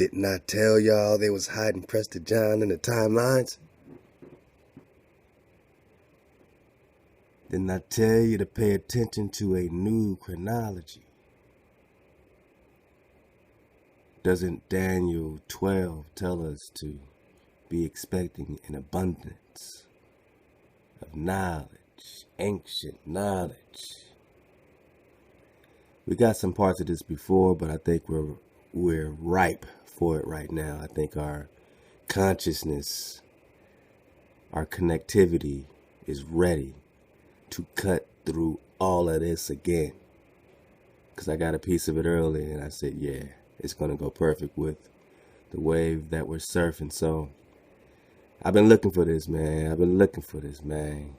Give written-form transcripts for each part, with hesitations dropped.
Didn't I tell y'all they was hiding Prester John in the timelines? Didn't I tell you to pay attention to a new chronology? Doesn't Daniel 12 tell us to be expecting an abundance of knowledge, ancient knowledge? We got some parts of this before, but I think we're ripe for it right now. I think our consciousness, our connectivity is ready to cut through all of this again. Because I got a piece of it earlier and I said, yeah, it's going to go perfect with the wave that we're surfing. So I've been looking for this, man. I've been looking for this, man.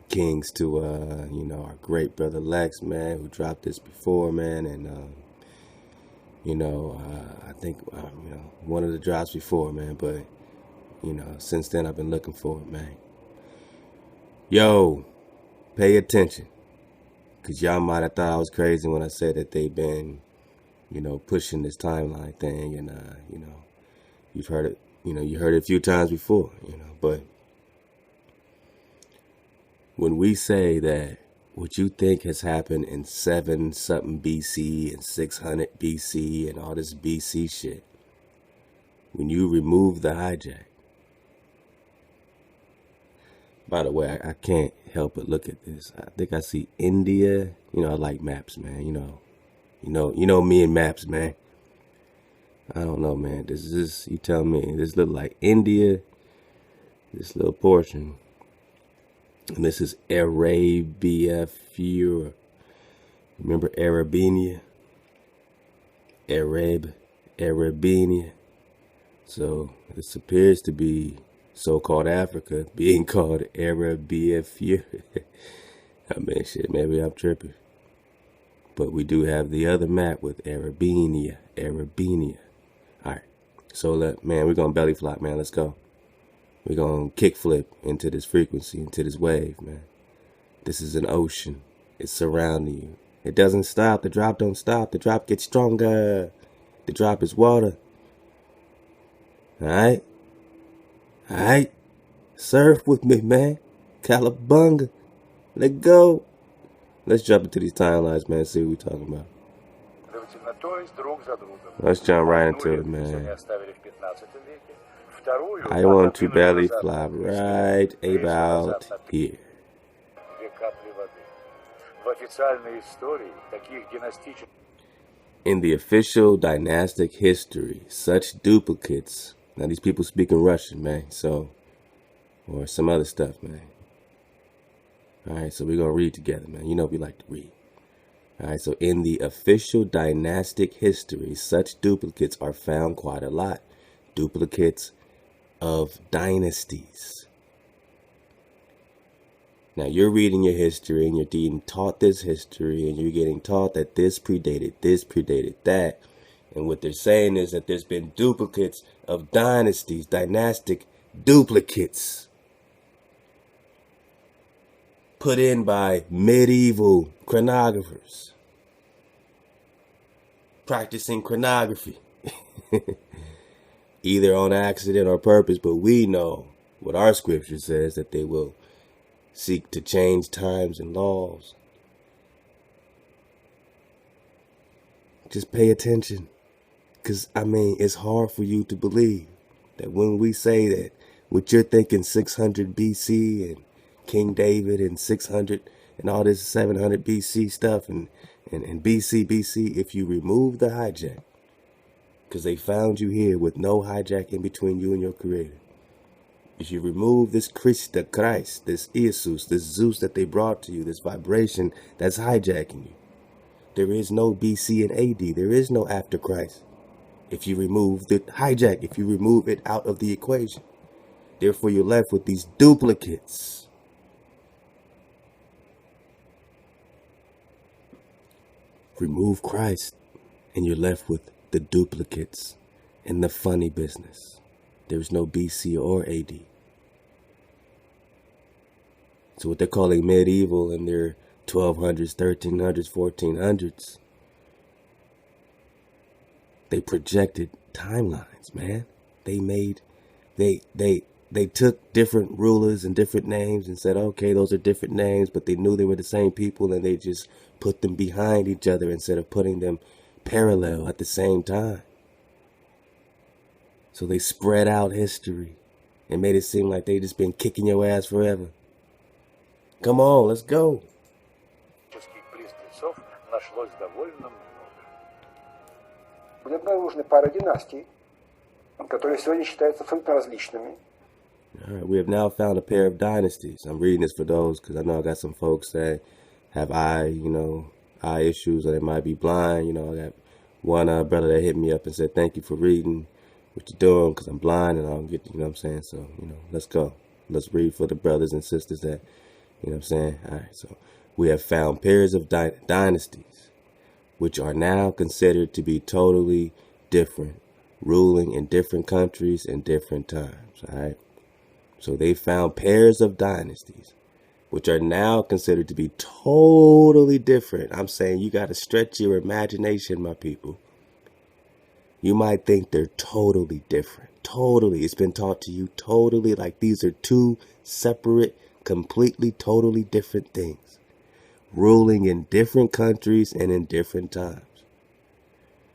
Kings to, our great brother Lex, man, who dropped this before, man. And, I think, one of the drops before, man. But, since then I've been looking for it, man. Yo, pay attention. Because y'all might have thought I was crazy when I said that they've been, pushing this timeline thing. And, you've heard it, you heard it a few times before, but when we say that what you think has happened in 7-something BC and 600 BC and all this BC shit, when you remove the hijack. By the way, I can't help but look at this. I think I see India. I like maps, man. You know me and maps, man. I don't know, man. You tell me. This look like India. This little portion. And this is Arabia. Remember Arabenia? Arabenia. So this appears to be so-called Africa being called Arabia. I mean, shit, maybe I'm tripping. But we do have the other map with Arabenia. All right. So, we're going to belly flop, man. Let's go. We're going to kickflip into this frequency, into this wave, man. This is an ocean. It's surrounding you. It doesn't stop. The drop don't stop. The drop gets stronger. The drop is water. All right? All right? Surf with me, man. Calabunga. Let go. Let's jump into these timelines, man. See what we're talking about. Let's jump right into it, man. I want to belly flop right about here. In the official dynastic history, such duplicates. Now these people speaking Russian, man. Or some other stuff, man. All right, so we're going to read together, man. We like to read. All right, so in the official dynastic history, such duplicates are found quite a lot. Duplicates of dynasties. Now, you're reading your history and you're being taught this history and you're getting taught that this predated that. And what they're saying is that there's been duplicates of dynasties, dynastic duplicates put in by medieval chronographers practicing chronography, either on accident or purpose. But we know what our scripture says, that they will seek to change times and laws. Just pay attention. Because, it's hard for you to believe that when we say that what you're thinking 600 BC and King David and 600 and all this 700 BC stuff and BC, if you remove the hijack, because they found you here with no hijack in between you and your creator. If you remove this Christ, this Jesus, this Zeus that they brought to you, this vibration that's hijacking you, there is no BC and AD. There is no after Christ. If you remove the hijack, if you remove it out of the equation. Therefore, you're left with these duplicates. Remove Christ, and you're left with the duplicates and the funny business. There's no BC or AD. So what they're calling medieval in their 1200s, 1300s, 1400s, They projected timelines, man. They took different rulers and different names and said, okay, those are different names, but they knew they were the same people, and they just put them behind each other instead of putting them parallel at the same time. So they spread out history and made it seem like they just been kicking your ass forever. Come on, let's go. Были обнаружены пара династий, которые сегодня считаются абсолютно различными. All right, we have now found a pair of dynasties. I'm reading this for those because I know I got some folks that have eye issues, or they might be blind. I got one brother that hit me up and said, thank you for reading what you're doing because I'm blind and I don't get, what I'm saying? So, let's go. Let's read for the brothers and sisters that, what I'm saying? All right, so we have found pairs of dynasties, which are now considered to be totally different, ruling in different countries and different times, all right? So they found pairs of dynasties, which are now considered to be totally different. I'm saying you got to stretch your imagination, my people. You might think they're totally different. Totally. It's been taught to you totally like these are two separate, completely, totally different things, ruling in different countries and in different times.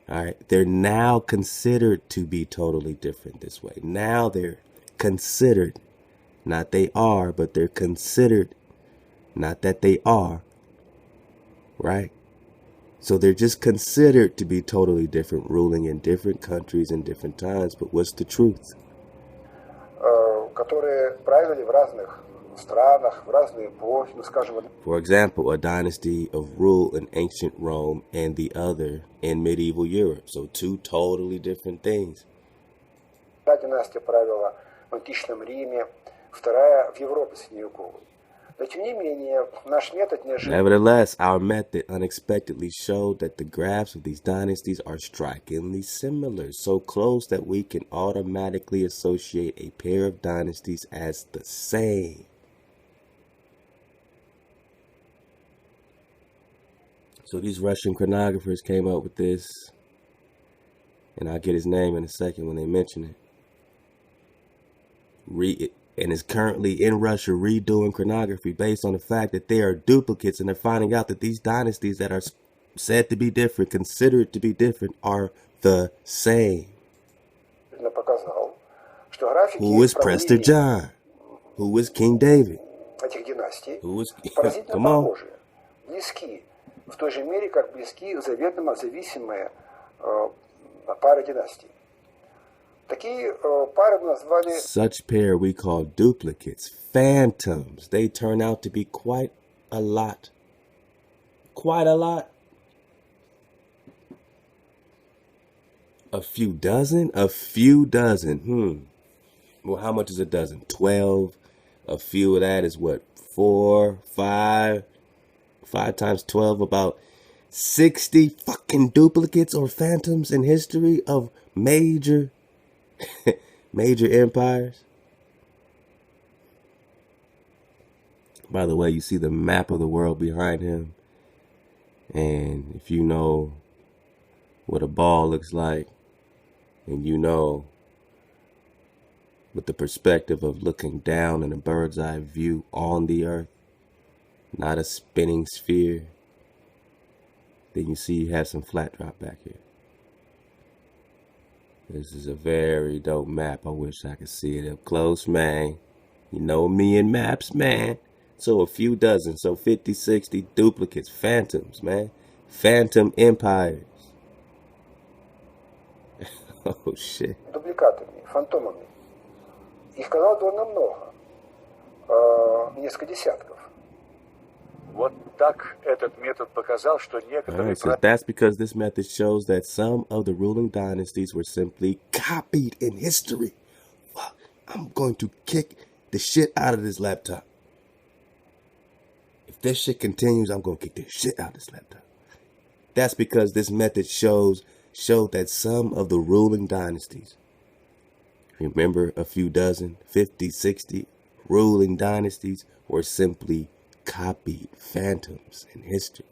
All right. They're now considered to be totally different this way. Now they're considered. Not they are, but they're considered. Not that they are. Right? So they're just considered to be totally different, ruling in different countries and different times. But what's the truth? Которые правили в разных странах, в разные эпохи, скажем. For example, a dynasty of rule in ancient Rome and the other in medieval Europe. So two totally different things. Одна династия правила в античном Риме, вторая в Европе средневековой. Но тем не менее, наш метод неожиданно. Nevertheless, our method unexpectedly showed that the graphs of these dynasties are strikingly similar, so close that we can automatically associate a pair of dynasties as the same. So these Russian chronographers came up with this, and I'll get his name in a second when they mention it. And is currently in Russia redoing chronography based on the fact that there are duplicates, and they're finding out that these dynasties that are said to be different, considered to be different, are the same. Who is Prester John? Who is King David? Who is come on? Близки, в той же мере, как близки заведомо зависимые пары династий. Such pair we call duplicates, phantoms. They turn out to be quite a lot. Quite a lot. A few dozen? A few dozen. Well, how much is a dozen? 12. A few of that is what? 4, 5. 5 times 12, about 60 fucking duplicates or phantoms in history of major empires. By the way, you see the map of the world behind him. And if you know what a ball looks like, and you know with the perspective of looking down in a bird's eye view on the earth, not a spinning sphere, then you see you have some flat drop back here. This is a very dope map. I wish I could see it up close, man. You know me and maps, man. So a few dozen, so 50, 60 duplicates, phantoms, man. Phantom empires. Oh, shit. Дубликатами, фантомами. Их казалось довольно много. Несколько десятков. Вот так этот метод показал, что некоторые... Alright, so that's because this method shows that some of the ruling dynasties were simply copied in history. Fuck, I'm going to kick the shit out of this laptop. If this shit continues, I'm going to kick the shit out of this laptop. That's because this method showed that some of the ruling dynasties, remember a few dozen, 50, 60 ruling dynasties, were simply copied phantoms in history,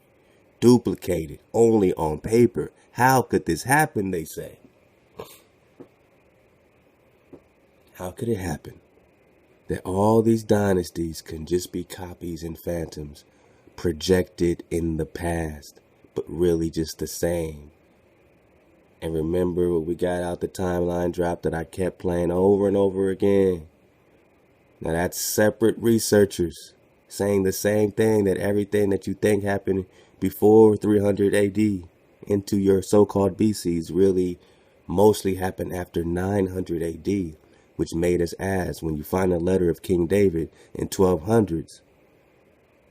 duplicated only on paper. How could this happen, they say? How could it happen that all these dynasties can just be copies and phantoms projected in the past, but really just the same? And remember what we got out the timeline drop that I kept playing over and over again. Now that's separate researchers saying the same thing, that everything that you think happened before 300 AD into your so-called BCs really mostly happened after 900 AD, which made us ask, when you find a letter of King David in 1200s,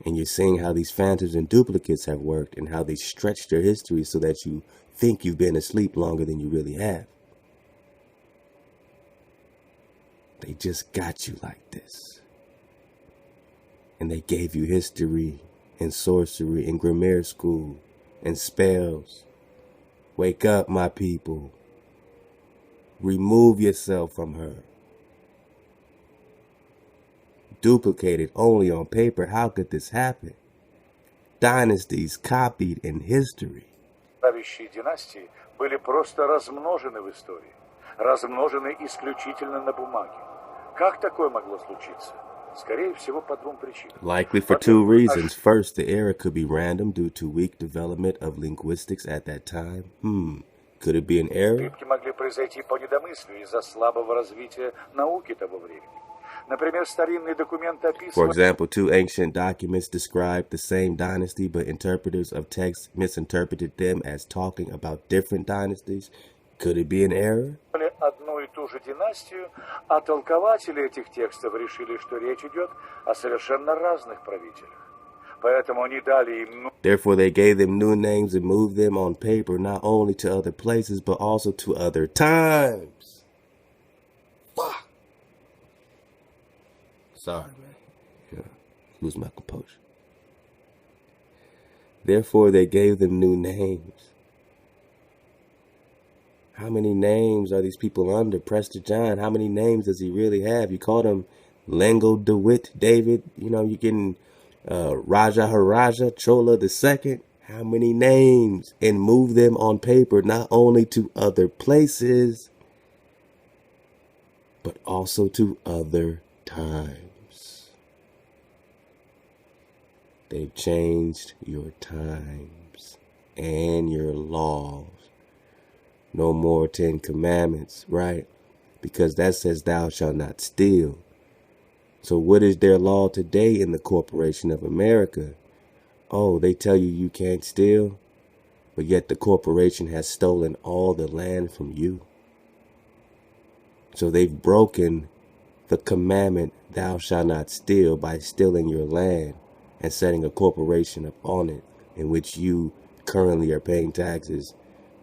and you're seeing how these phantoms and duplicates have worked and how they stretched their history so that you think you've been asleep longer than you really have. They just got you like this. And they gave you history and sorcery and grammar school and spells. Wake up, my people. Remove yourself from her. Duplicated only on paper. How could this happen? Dynasties copied in history. Правящие династии были просто размножены в истории, размножены исключительно на бумаге. Как такое могло случиться? Скорее всего, по двум причинам. Likely for two reasons. First, the error could be random due to weak development of linguistics at that time. Could it be an error? Ошибки могли произойти по недомыслию из-за слабого развития науки того времени. Например, старинные документы описывают... For example, two ancient documents described the same dynasty, but interpreters of text misinterpreted them as talking about different dynasties. Could it be an error? одну и ту же династию, а толкователи этих текстов решили, что речь идет о совершенно разных правителях. Поэтому они дали им... Therefore, they gave them new names and moved them on paper not only to other places, but also to other times. Fuck. Sorry, man. Lose my composure. Therefore, they gave them new names. How many names are these people under? Prester John, how many names does he really have? You called him Lengo DeWitt, David. You know, you're getting Raja Haraja, Chola II. How many names? And move them on paper, not only to other places, but also to other times. They've changed your times and your laws. No more 10 commandments, right? Because that says thou shalt not steal. So what is their law today in the Corporation of America? Oh, they tell you you can't steal, but yet the corporation has stolen all the land from you. So they've broken the commandment thou shalt not steal by stealing your land and setting a corporation up on it, in which you currently are paying taxes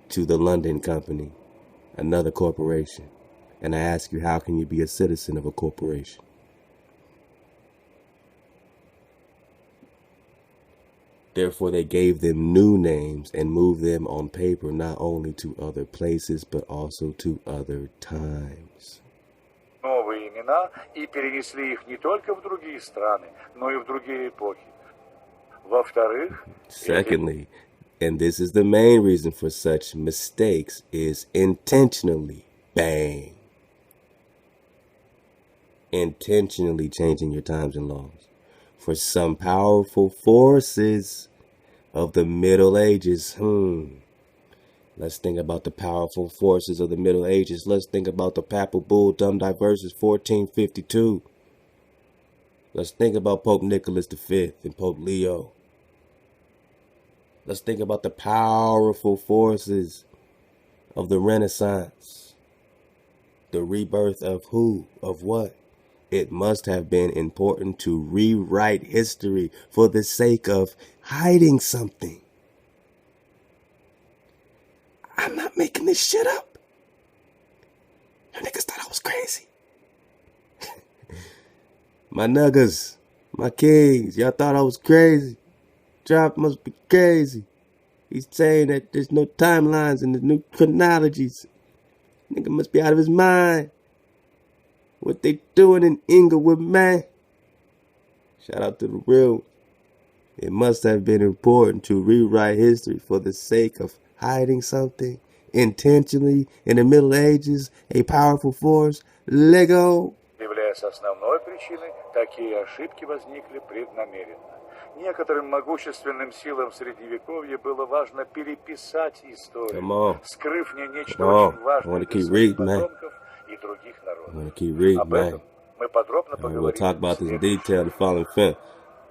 to the London company, another corporation. And I ask you, how can you be a citizen of a corporation? Therefore, they gave them new names and moved them on paper not only to other places, but also to other times. Новые имена и перенесли их не только в другие страны, но и в другие эпохи. Во-вторых... Secondly, and this is the main reason for such mistakes, is intentionally, bang, intentionally changing your times and laws. For some powerful forces of the Middle Ages, let's think about the powerful forces of the Middle Ages. Let's think about the Papal Bulletin, Diversas, 1452. Let's think about Pope Nicholas V and Pope Leo. Let's think about the powerful forces of the Renaissance. The rebirth of who? Of what? It must have been important to rewrite history for the sake of hiding something. I'm not making this shit up. You niggas thought I was crazy. My niggas, my kings, y'all thought I was crazy. Drop must be crazy. He's saying that there's no timelines and the new chronologies. Nigga must be out of his mind. What they doing in Inglewood, man? Shout out to the real. It must have been important to rewrite history for the sake of hiding something. intentionally in the Middle Ages a powerful force? Lego. Являясь основной причиной, такие ошибки возникли преднамеренно. Некоторым могущественным силам в Средневековье было важно переписать историю, скрыв в ней нечто очень важное для своих потомков и других народов. Об этом мы подробно поговорим. We'll talk about this in detail in the following film.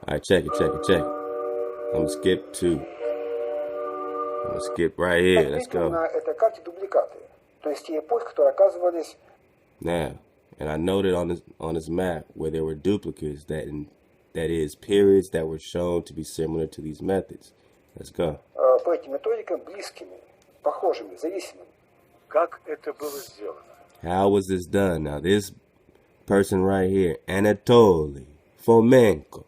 All right, check it. I'm gonna skip right here. Let's go. На этой карте дубликаты, то есть те эпохи, которые оказывались. Now, and I noted on this map where there were duplicates that is periods that were shown to be similar to these methods. Let's go. По этим методикам близкими, похожими, зависимыми. Как это было сделано? How was this done? Now, this person right here, Anatoly Fomenko.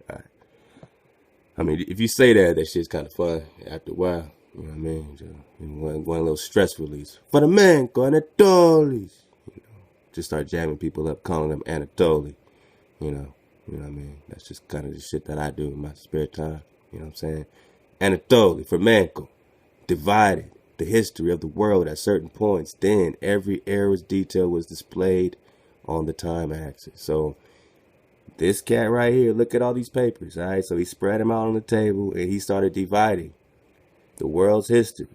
Right. I mean, if you say that shit's kind of fun after a while. You know what I mean? Just, one little stress release. For the man, Anatoly. Just start jamming people up, calling them Anatoly. You know what I mean? That's just kind of the shit that I do in my spare time. You know what I'm saying? Anatoly, Fomenko, divided the history of the world at certain points. Then every era's detail was displayed on the time axis. So this cat right here, look at all these papers, all right? So he spread them out on the table and he started dividing the world's history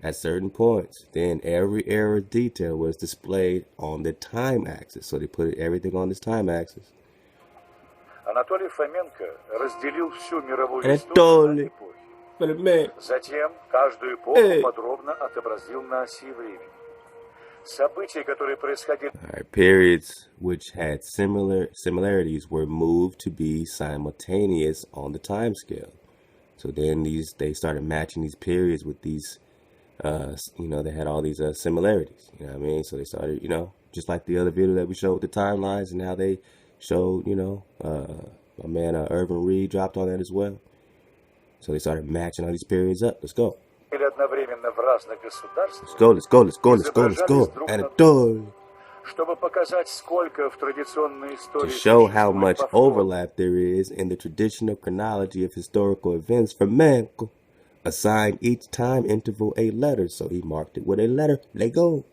at certain points. Then every era's detail was displayed on the time axis. So they put everything on this time axis. Анатолий Фоменко разделил всю мировую историю на эпохи. Затем каждую эпоху подробно отобразил на оси времени. События, которые происходили... Periods which had similarities were moved to be simultaneous on the time scale. So then they started matching these periods with these, they had all these similarities, you know what I mean? So they started, just like the other video that we showed with the timelines and how they showed, my man Irvin Reed dropped on that as well. So they started matching all these periods up. Let's go. Let's go. Anatoly. To show how much overlap there is in the traditional chronology of historical events, Fomenko assigned each time interval a letter, so he marked it with a letter. Let go.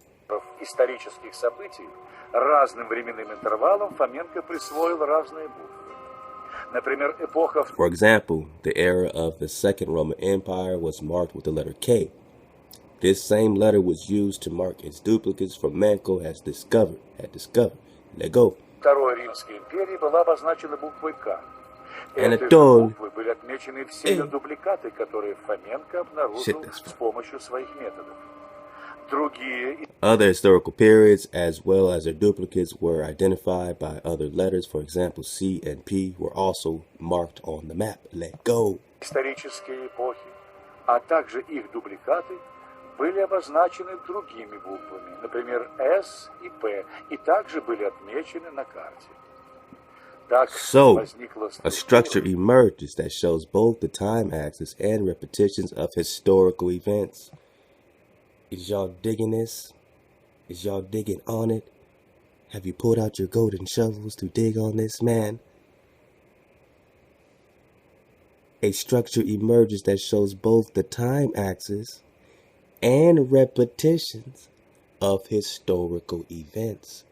Исторических событий разным временным интервалам Фоменко присвоил разные буквы. Например, эпоха... For example, the era of the Second Roman Empire was marked with the letter K. This same letter was used to mark its duplicates Fomenko had discovered. Let go. Второй Римской империи была обозначена буквой К. Этой буквой были отмечены все ее дубликаты, которые Фоменко обнаружил с помощью своих методов. Other historical periods, as well as their duplicates, were identified by other letters. For example, C and P were also marked on the map. Let go. Исторические эпохи, а также их дубликаты, были обозначены другими буквами, например, S и P, и также были отмечены на карте. So, a structure emerges that shows both the time axis and repetitions of historical events. Is y'all digging this? Is y'all digging on it? Have you pulled out your golden shovels to dig on this, man? A structure emerges that shows both the time axis and repetitions of historical events.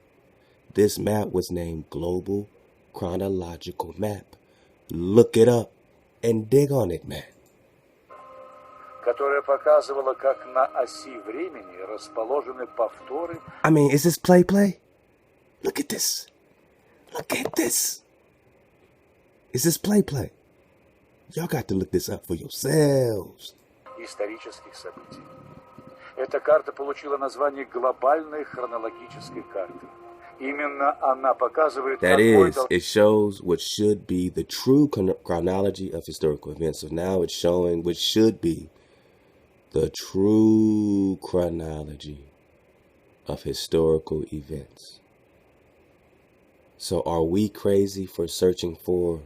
This map was named Global Chronological Map. Look it up and dig on it, man. Которая показывала, как на оси времени расположены повторы. I mean, is this play? Look at this. Is this play? Y'all got to look this up for yourselves. Исторических событий. Эта карта получила название глобальной хронологической карты. Именно она показывает... That is, it shows what should be the true chronology of historical events. So now it's showing what should be the true chronology of historical events. So are we crazy for searching for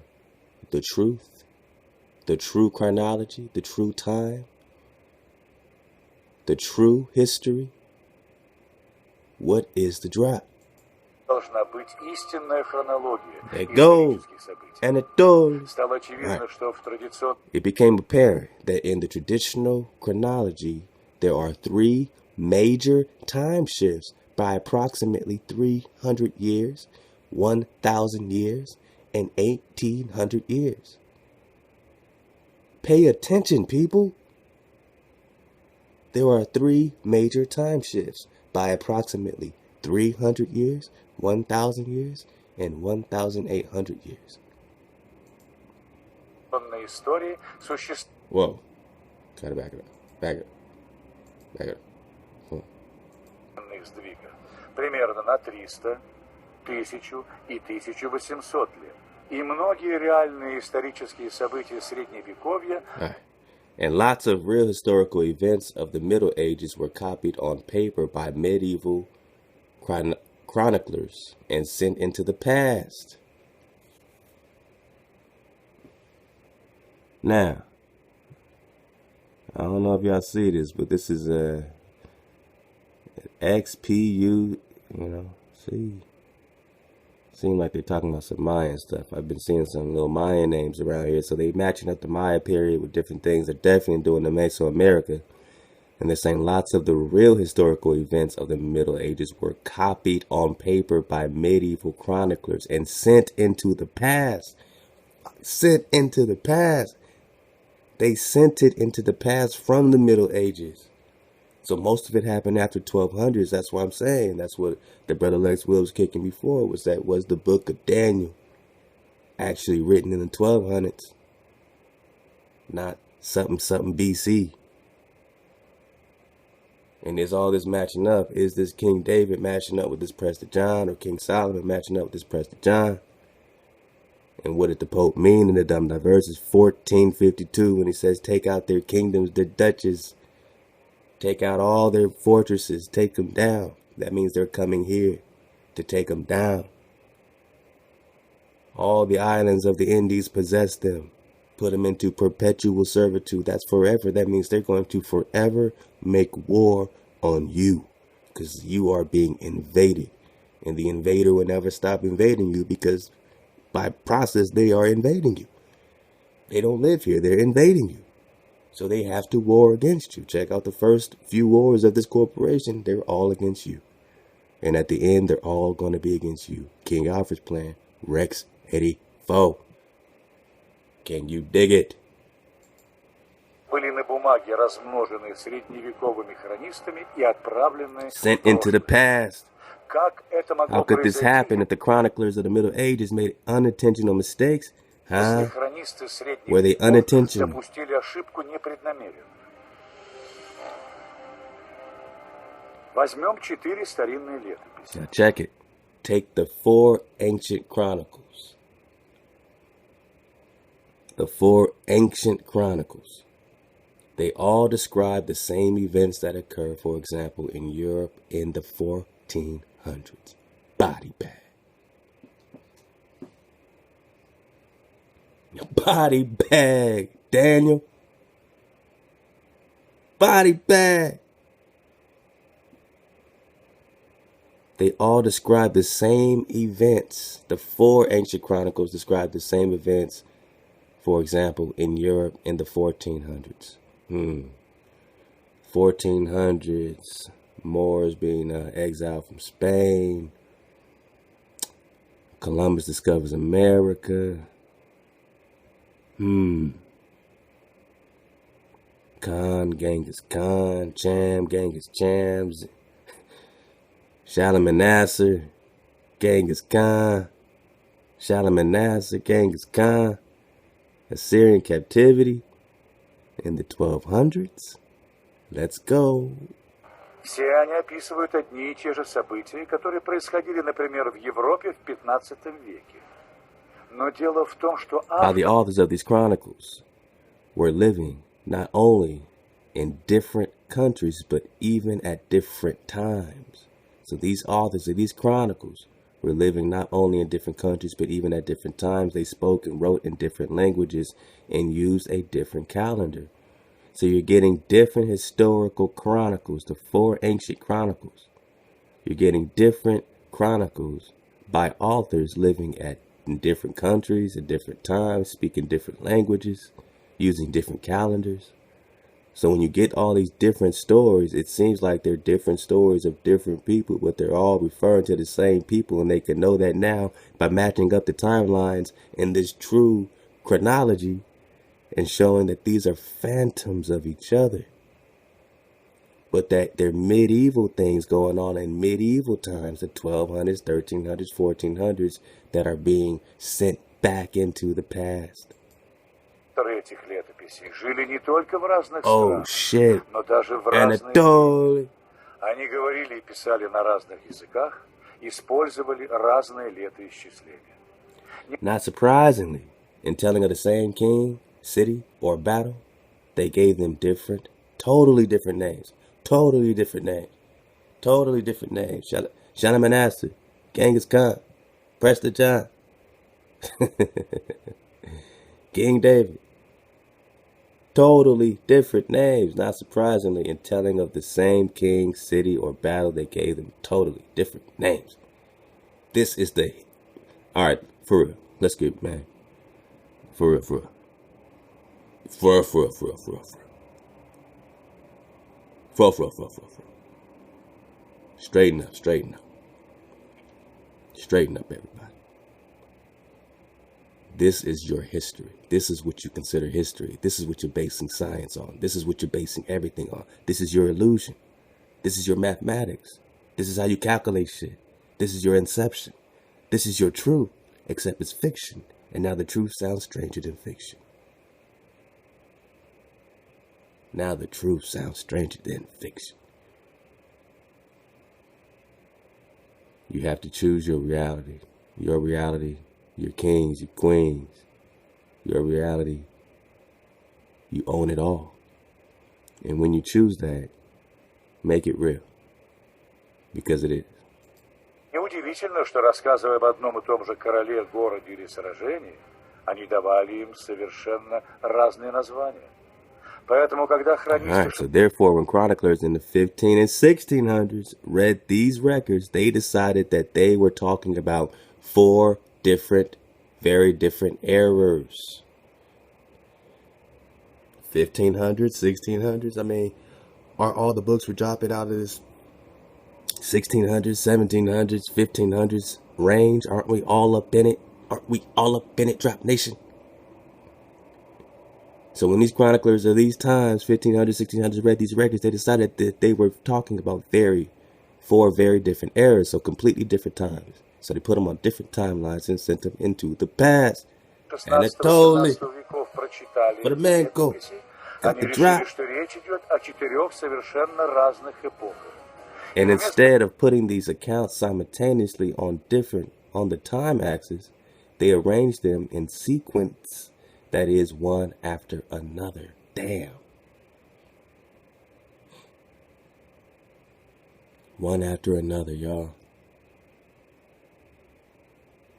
the truth, the true chronology, the true time, the true history? What is the drop? должна быть истинная хронология исторических событий. And it does. Стало очевидно, что в традиционном... It became apparent that in the traditional chronology, there are 3 major time shifts by approximately 300 years, 1,000 years, and 1,800 years. Pay attention, people. There are 3 major time shifts by approximately 300 years, 1,000 years, and 1,800 years. Истории существует... Whoa. Try to back it up. Back it up. Back it up. Сдвига. Примерно на 300, 1000 и 1800 лет. И многие реальные исторические события Средневековья... And lots of real historical events of the Middle Ages were copied on paper by medieval chroniclers and sent into the past. Now, I don't know if y'all see this, but this is a XPU, see. Seem like they're talking about some Mayan stuff. I've been seeing some little Mayan names around here, so they matching up the Maya period with different things. They're definitely doing the Mesoamerica. And they're saying lots of the real historical events of the Middle Ages were copied on paper by medieval chroniclers and sent into the past. Sent into the past. They sent it into the past from the Middle Ages. So most of it happened after 1200s. That's what I'm saying. That's what the brother Lex Will was kicking before. Was the book of Daniel actually written in the 1200s, not something BC. And is all this matching up? Is this King David matching up with this Prester John, or King Solomon matching up with this Prester John? And what did the Pope mean in the Diversas 1452 when he says take out their kingdoms, their duchies? Take out all their fortresses, take them down. That means they're coming here to take them down. All the islands of the Indies possess them. Put them into perpetual servitude. That's forever. That means they're going to forever make war on you because you are being invaded. And the invader will never stop invading you because by process they are invading you. They don't live here. They're invading you. So they have to war against you. Check out the first few wars of this corporation. They're all against you. And at the end, they're all going to be against you. King Alfred's plan, Rex 84. Can you dig it? Были на бумаге размножены средневековыми хронистами и отправлены sent into the past. How could this happen if the chroniclers of the Middle Ages made unintentional mistakes? Huh? Were they unintentional? Допустили ошибку непреднамеренно. Возьмем 4 старинные летописи. Now check it. Take the 4 ancient chronicles. The 4 ancient chronicles. They all describe the same events that occur, for example, in Europe in the 1400s. Body bag. Body bag, Daniel. Body bag. They all describe the same events. The 4 ancient chronicles describe the same events, for example, in Europe in the 1400s. 1400s, Moors being exiled from Spain. Columbus discovers America. Khan, Genghis Khan, Cham, Genghis Chams, Shalmaneser, Genghis Khan, Shalmaneser, Genghis Khan, Assyrian captivity in the 1200s. Let's go. Все они описывают одни и те же события, которые происходили, например, в Европе в 15 веке. Но дело в том, что While the authors of these chronicles were living not only in different countries, but even at different times. So these authors of these chronicles were living not only in different countries, but even at different times. They spoke and wrote in different languages and used a different calendar. So you're getting different historical chronicles, the 4 ancient chronicles. You're getting different chronicles by authors living in different countries at different times, speaking different languages, using different calendars. So when you get all these different stories, it seems like they're different stories of different people, but they're all referring to the same people, and they can know that now by matching up the timelines in this true chronology and showing that these are phantoms of each other. But that they're medieval things going on in medieval times, the 1200s, 1300s, 1400s, that are being sent back into the past. Этих летописей жили не только в разных странах, но даже в разные Anatoly. Они говорили и писали на разных языках, использовали разные летоисчисления. Not surprisingly, in telling of the same king, city, or battle, they gave them totally different names. Totally different names. Totally different names. Shana Menasseh, Genghis Khan, Prester John, King David. Totally different names. Not surprisingly, in telling of the same king, city, or battle, they gave them totally different names. This is the... Alright, for real. Let's get it, man. For real. For real. Straighten up. Straighten up, everybody. This is your history. This is what you consider history. This is what you're basing science on. This is what you're basing everything on. This is your illusion. This is your mathematics. This is how you calculate shit. This is your inception. This is your truth, except it's fiction. And now the truth sounds stranger than fiction. Now the truth sounds stranger than fiction. You have to choose your reality. Your reality, your kings, your queens. Your reality, you own it all. And when you choose that, make it real. Because it is. Неудивительно, что, рассказывая об одном и том же короле, городе или сражении, они давали им совершенно разные названия. Поэтому, когда хронисты... So therefore, when chroniclers in the 15 and 1600s read these records, they decided that they were talking about 4 different, very different eras. 1500s, 1600s. I mean, are all the books we're dropping out of this 1600s, 1700s, 1500s range? Aren't we all up in it? Aren't we all up in it, Drop Nation? So when these chroniclers of these times, 1500s, 1600s, read these records, they decided that they were talking about 4 very different eras, so completely different times. So they put them on different timelines and sent them into the past. Anatoly, for the man go, got the drop. And instead of putting these accounts simultaneously on the time axis, they arranged them in sequence. That is one after another. Damn. One after another, y'all.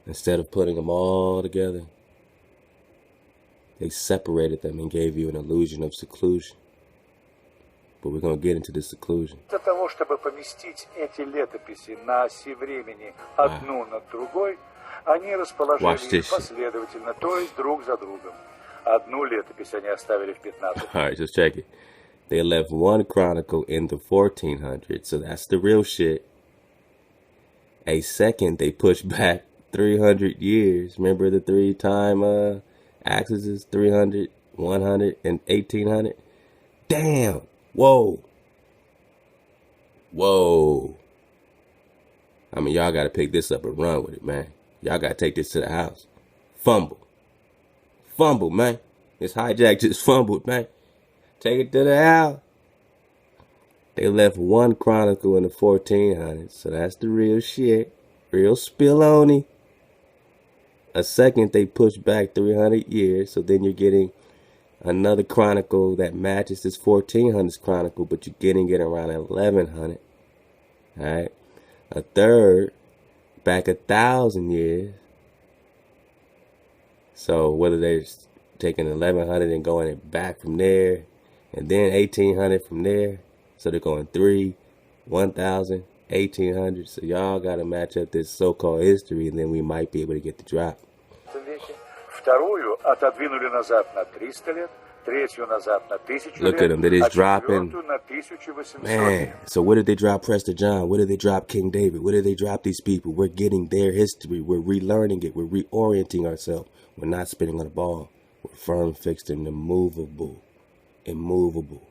Instead of putting them all together, they separated them and gave you an illusion of seclusion. But we're going to get into this seclusion. Для того, чтобы поместить эти летописи на оси времени одну над другой, они расположили их последовательно, то есть друг за другом. Одну летопись они оставили в 15. Alright, just check it. They left one chronicle in the 1400s, so that's the real shit. A second, they pushed back 300 years. Remember the 3 time axes? 300, 100, and 1800? Damn! Whoa! I mean, y'all gotta pick this up and run with it, man. Y'all gotta take this to the house. Fumble, man. This hijack just fumbled, man. Take it to the house. They left one chronicle in the 1400s, so that's the real shit. Real spillony. A second, they pushed back 300 years, so then you're getting another chronicle that matches this 1400s chronicle, but you're getting it around 1100. Alright? A third, back 1,000 years. So whether they're taking 1100 and going it back from there, and then 1800 from there, so they're going 3, 1000, 1800s. So y'all got to match up this so-called history, and then we might be able to get the drop. Вторую отодвинули назад на 300 лет, третью назад на 1000 Look at them, they just dropping. На 1800 Man, so what did they drop Prester John? What did they drop King David? What did they drop these people? We're getting their history. We're relearning it. We're reorienting ourselves. We're not spinning on the ball. We're firm, fixed, and immovable. Immovable.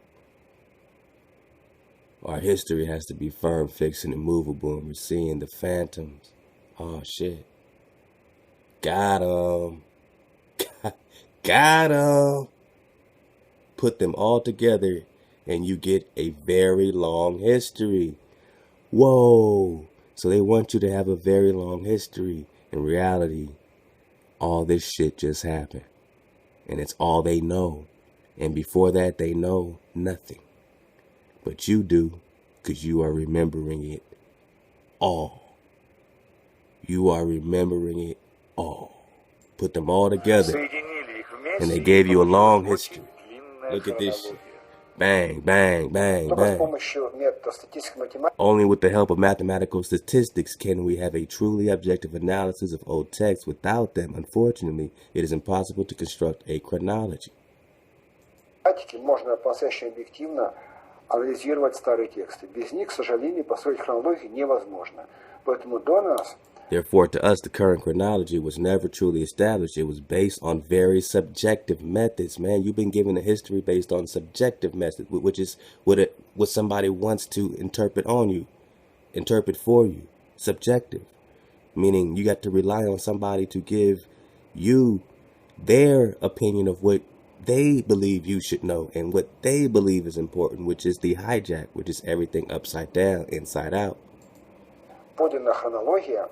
Our history has to be firm, fixed, and immovable, and we're seeing the phantoms. Oh, shit. Got 'em. Got 'em. Put them all together, and you get a very long history. Whoa. So they want you to have a very long history. In reality, all this shit just happened. And it's all they know. And before that, they know nothing. But you do, because you are remembering it all. You are remembering it all. Put them all together, and they gave you a long history. Look at this shit. Bang, bang, bang, bang. Only with the help of mathematical statistics can we have a truly objective analysis of old texts. Without them, unfortunately, it is impossible to construct a chronology. Можно по-настоящему объективно анализировать старые тексты. Без них, к сожалению, построить хронологию невозможно. Поэтому до нас... Therefore, to us, the current chronology was never truly established. It was based on very subjective methods, man. You've been given a history based on subjective methods, which is what somebody wants to interpret on you, interpret for you. Subjective, meaning you got to rely on somebody to give you their opinion of what they believe you should know and what they believe is important, which is the hijack, which is everything upside down, inside out. Подлинная хронология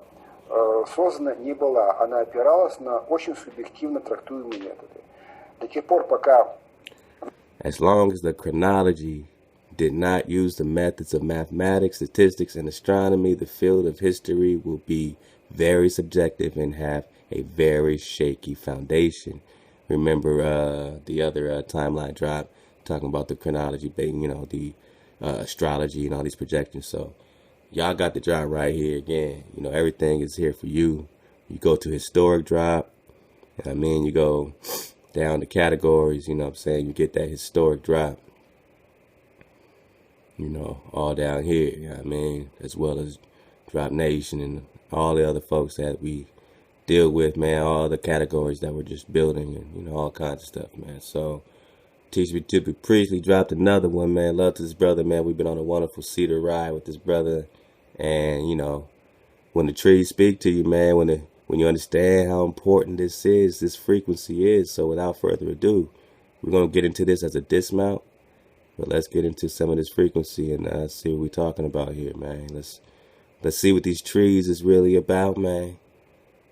создана не была, она опиралась на очень субъективно трактуемые методы. До тех пор, пока... As long as the chronology did not use the methods of mathematics, statistics, and astronomy, the field of history will be very subjective and have a very shaky foundation. Remember the other timeline drop talking about the chronology, the astrology and all these projections. So y'all got the drop right here again. Everything is here for you. You go to historic drop. You go down to categories, you get that historic drop. All down here, as well as Drop Nation and all the other folks that we deal with, man, all the categories that we're just building and, all kinds of stuff, man. So, Teach Me to Be Priestly dropped another one, man. Love to this brother, man. We've been on a wonderful cedar ride with this brother. And, when the trees speak to you, man, when you understand how important this frequency is. So, without further ado, we're going to get into this as a dismount. But let's get into some of this frequency and see what we're talking about here, man. Let's see what these trees is really about, man.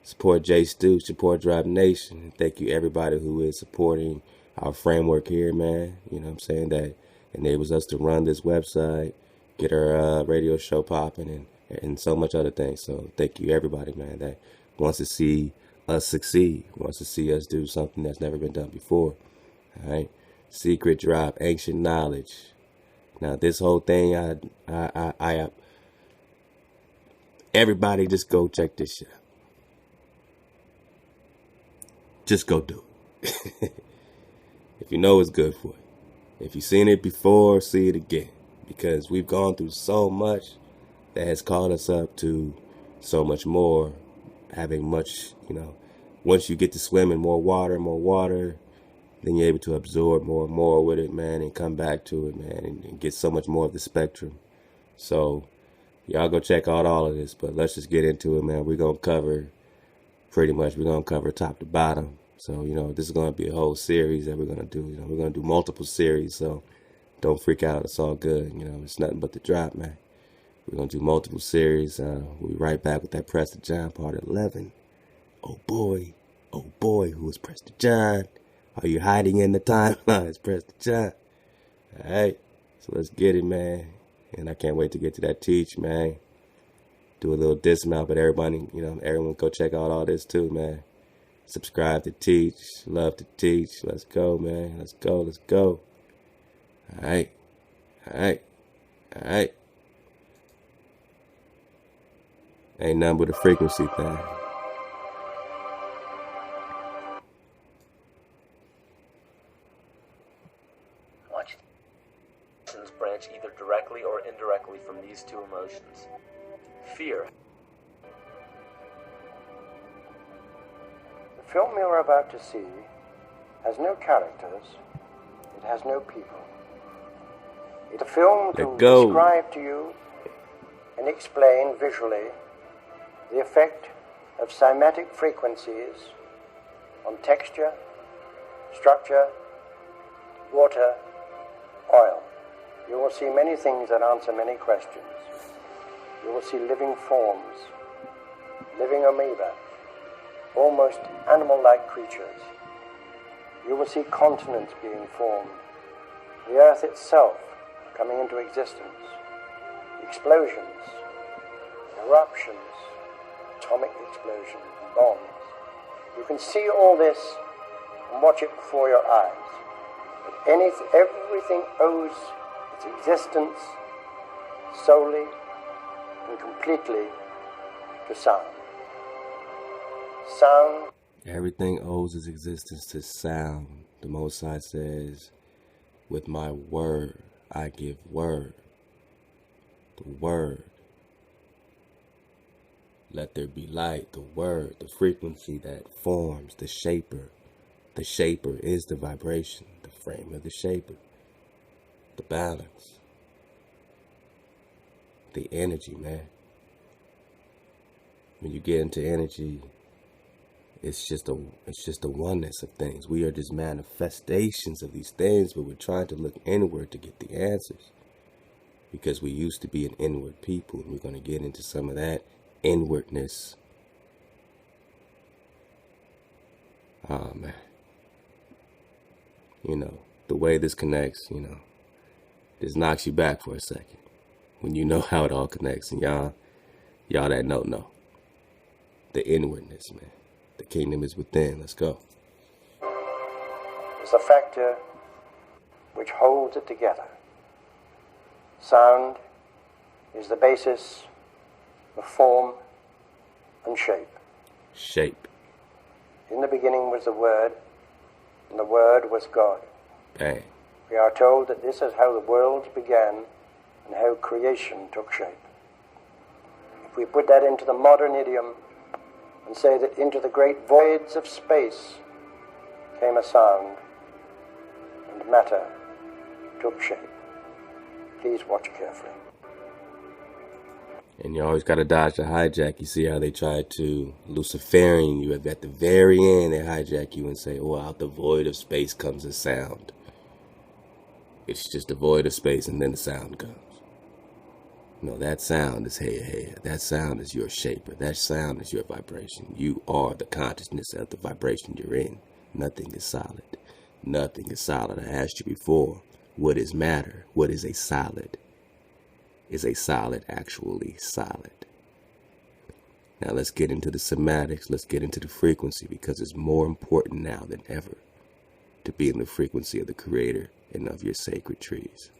Support J Stu, support Drop Nation. And thank you everybody who is supporting our framework here, man. That enables us to run this website, get our radio show popping, and so much other things. So thank you everybody, man, that wants to see us succeed, wants to see us do something that's never been done before. All right. Secret drop, ancient knowledge. Now this whole thing, I everybody just go check this shit out. Just go do it. If you know it's good for you. If you've seen it before, see it again. Because we've gone through so much that has caught us up to so much more. Having much, once you get to swim in more water, then you're able to absorb more and more with it, man, and come back to it, man, and get so much more of the spectrum. So y'all go check out all of this, but let's just get into it, man. We're going to cover top to bottom. So, this is going to be a whole series that we're going to do. We're going to do multiple series, so don't freak out. It's all good. It's nothing but the drop, man. We're going to do multiple series. We'll be right back with that Prester John part 11. Oh boy, who is Prester John? Are you hiding in the timelines, Prester John? All right, so let's get it, man. And I can't wait to get to that teach, man. Do a little dismount, but everybody, everyone go check out all this too, man. Subscribe to teach, love to teach. Let's go, man. Let's go. All right. Ain't nothing but a frequency thing. Branch either directly or indirectly from these two emotions. Fear. The film you are about to see has no characters, it has no people. It's a film to describe to you and explain visually the effect of cymatic frequencies on texture, structure, water, oil. You will see many things that answer many questions. You will see living forms, living amoeba, almost animal-like creatures. You will see continents being formed, the earth itself coming into existence, explosions, eruptions, atomic explosions, bombs. You can see all this and watch it before your eyes. But everything owes its existence solely and completely to sound. Sound. Everything owes its existence to sound. The Most High says, with my word, I give word. The word. Let there be light. The word, the frequency that forms the shaper. The shaper is the vibration, the frame of the shaper. The balance, the energy, man. When you get into energy, it's just a oneness of things. We are just manifestations of these things, but we're trying to look inward to get the answers, because we used to be an inward people, and we're going to get into some of that inwardness. Oh man, the way this connects, this knocks you back for a second when you know how it all connects. And y'all that know. The inwardness, man. The kingdom is within. Let's go. It's a factor which holds it together. Sound is the basis of form and shape. Shape. In the beginning was the Word, and the Word was God. Bang. We are told that this is how the worlds began and how creation took shape. If we put that into the modern idiom and say that into the great voids of space came a sound and matter took shape. Please watch carefully. And you always got to dodge the hijack. You see how they try to Luciferian you. At the very end, they hijack you and say, oh, out the void of space comes a sound. It's just a void of space, and then the sound comes. No, that sound is hey. That sound is your shaper. That sound is your vibration. You are the consciousness of the vibration you're in. Nothing is solid. Nothing is solid. I asked you before, what is matter? What is a solid? Is a solid actually solid? Now let's get into the semantics. Let's get into the frequency, because it's more important now than ever to be in the frequency of the Creator and of your sacred trees.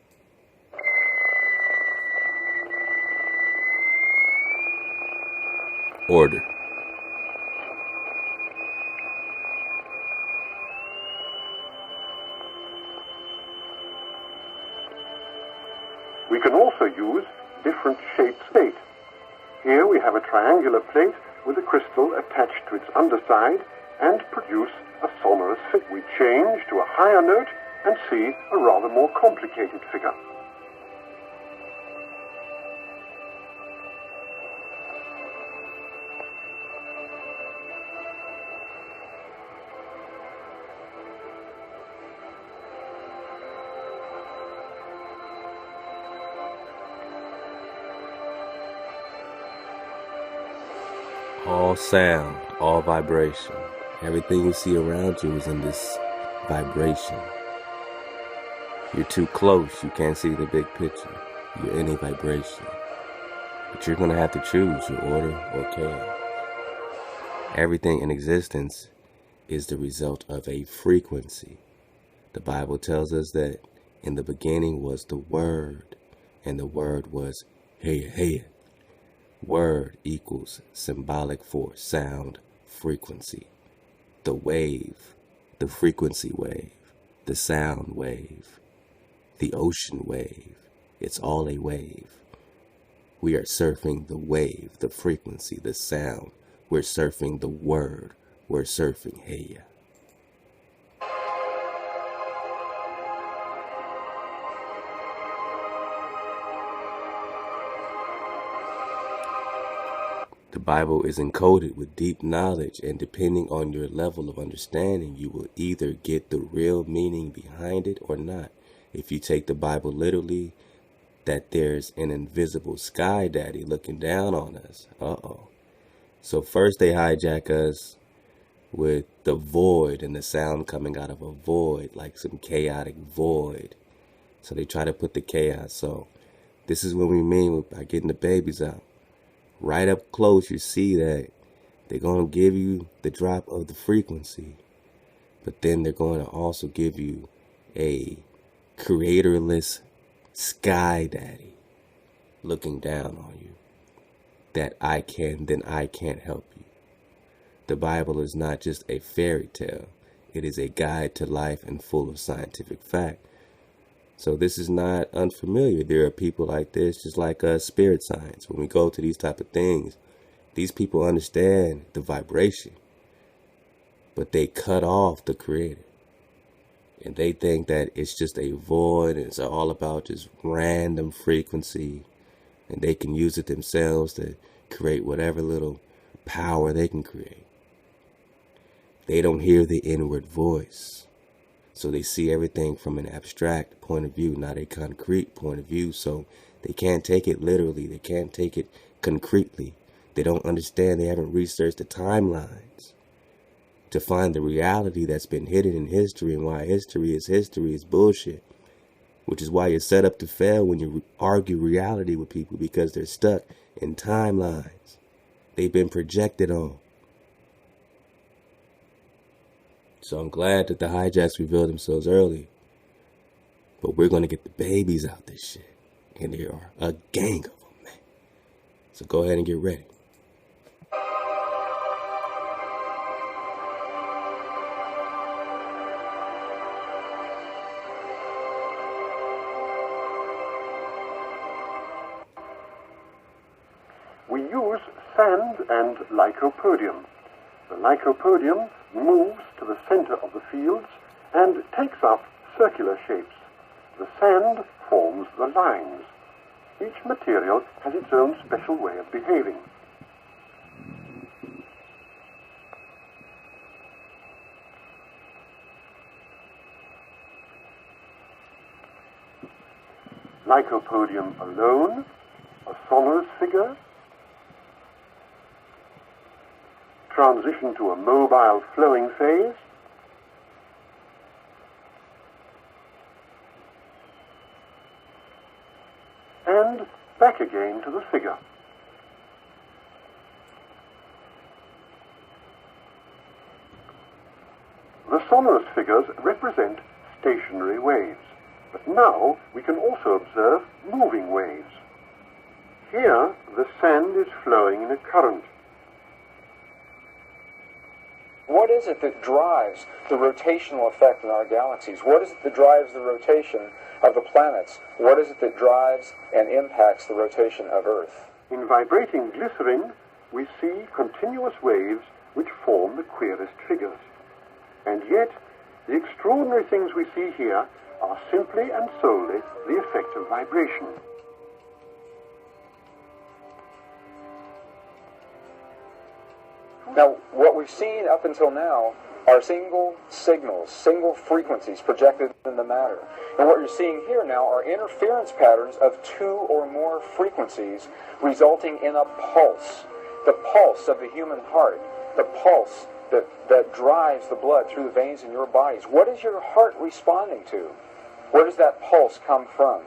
Order. We can also use different shaped state. Here we have a triangular plate with a crystal attached to its underside and produce a sonorous figure. We change to a higher note and see a rather more complicated figure. All sound, all vibration, everything you see around you is in this vibration. You're too close, you can't see the big picture. You're in a vibration. But you're going to have to choose your order or chaos. Everything in existence is the result of a frequency. The Bible tells us that in the beginning was the Word, and the Word was hey. Word equals symbolic for sound frequency. The wave, the frequency wave, the sound wave, the ocean wave. It's all a wave. We are surfing the wave, the frequency, the sound. We're surfing the word. We're surfing Heya. The Bible is encoded with deep knowledge, and depending on your level of understanding, you will either get the real meaning behind it or not. If you take the Bible literally, that there's an invisible sky daddy looking down on us. So first they hijack us with the void and the sound coming out of a void, like some chaotic void. So they try to put the chaos. So this is what we mean by getting the babies out. Right up close, you see that they're going to give you the drop of the frequency, but then they're going to also give you a creatorless sky daddy looking down on you. That I can't help you. The Bible is not just a fairy tale. It is a guide to life and full of scientific fact. So this is not unfamiliar. There are people like this, just like spirit science. When we go to these type of things, these people understand the vibration, but they cut off the creator. And they think that it's just a void and it's all about just random frequency. And they can use it themselves to create whatever little power they can create. They don't hear the inward voice. So they see everything from an abstract point of view, not a concrete point of view. So they can't take it literally. They can't take it concretely. They don't understand. They haven't researched the timelines to find the reality that's been hidden in history, and why history is bullshit. Which is why you're set up to fail when you argue reality with people, because they're stuck in timelines they've been projected on. So I'm glad that the hijacks revealed themselves early. But we're going to get the babies out this shit. And there are a gang of them, man. So go ahead and get ready. We use sand and lycopodium. The lycopodium moves to the center of the fields and takes up circular shapes. The sand forms the lines. Each material has its own special way of behaving. Lycopodium alone, a sonorous figure, transition to a mobile flowing phase, and back again to the figure. The sonorous figures represent stationary waves, but now we can also observe moving waves. Here, the sand is flowing in a current. What is it that drives the rotational effect in our galaxies? What is it that drives the rotation of the planets? What is it that drives and impacts the rotation of Earth? In vibrating glycerin, we see continuous waves which form the queerest figures. And yet, the extraordinary things we see here are simply and solely the effect of vibration. Now, what we've seen up until now are single signals, single frequencies projected in the matter. And what you're seeing here now are interference patterns of two or more frequencies resulting in a pulse. The pulse of the human heart, the pulse that drives the blood through the veins in your bodies. What is your heart responding to? Where does that pulse come from?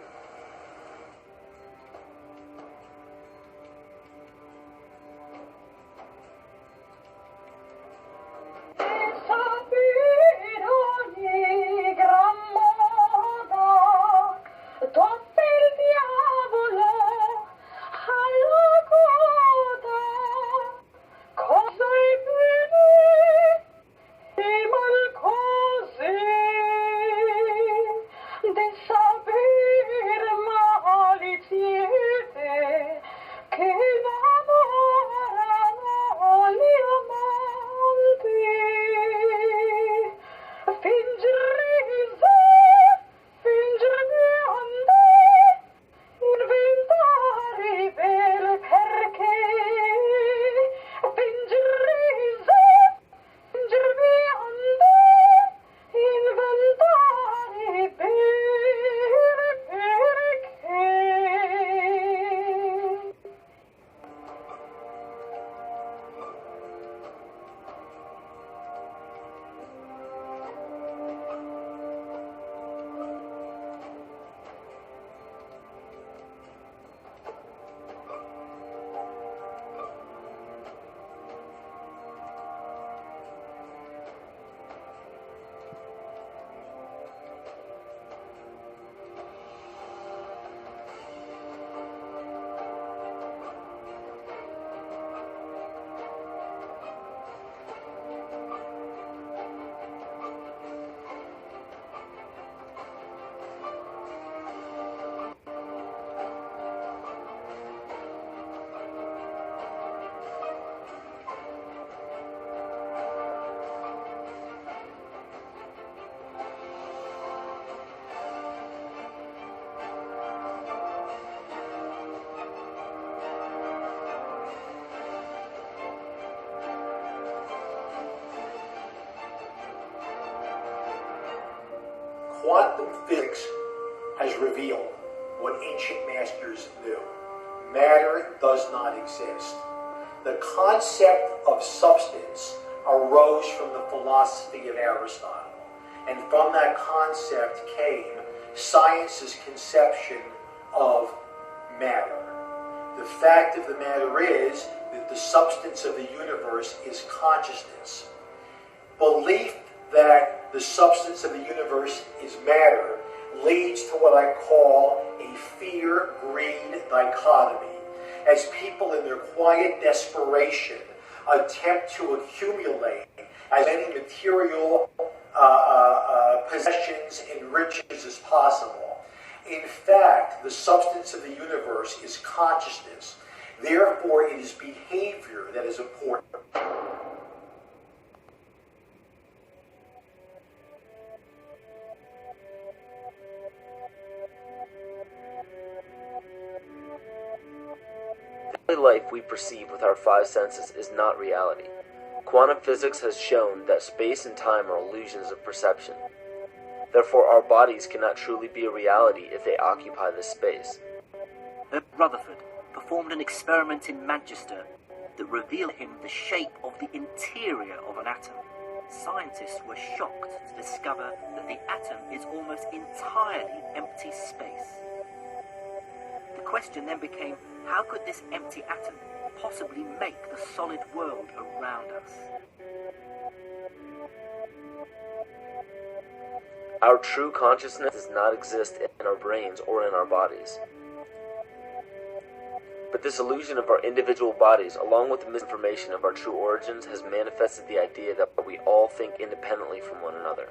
Quantum physics has revealed what ancient masters knew. Matter does not exist. The concept of substance arose from the philosophy of Aristotle, and from that concept came science's conception of matter. The fact of the matter is that the substance of the universe is consciousness. Belief that the substance of the universe is matter leads to what I call a fear-greed dichotomy, as people in their quiet desperation attempt to accumulate as many material possessions and riches as possible. In fact, the substance of the universe is consciousness. Therefore, it is behavior that is important. The life we perceive with our five senses is not reality. Quantum physics has shown that space and time are illusions of perception. Therefore, our bodies cannot truly be a reality if they occupy this space. Rutherford performed an experiment in Manchester that revealed him the shape of the interior of an atom. Scientists were shocked to discover that the atom is almost entirely empty space. The question then became, how could this empty atom possibly make the solid world around us? Our true consciousness does not exist in our brains or in our bodies. But this illusion of our individual bodies, along with the misinformation of our true origins, has manifested the idea that we all think independently from one another.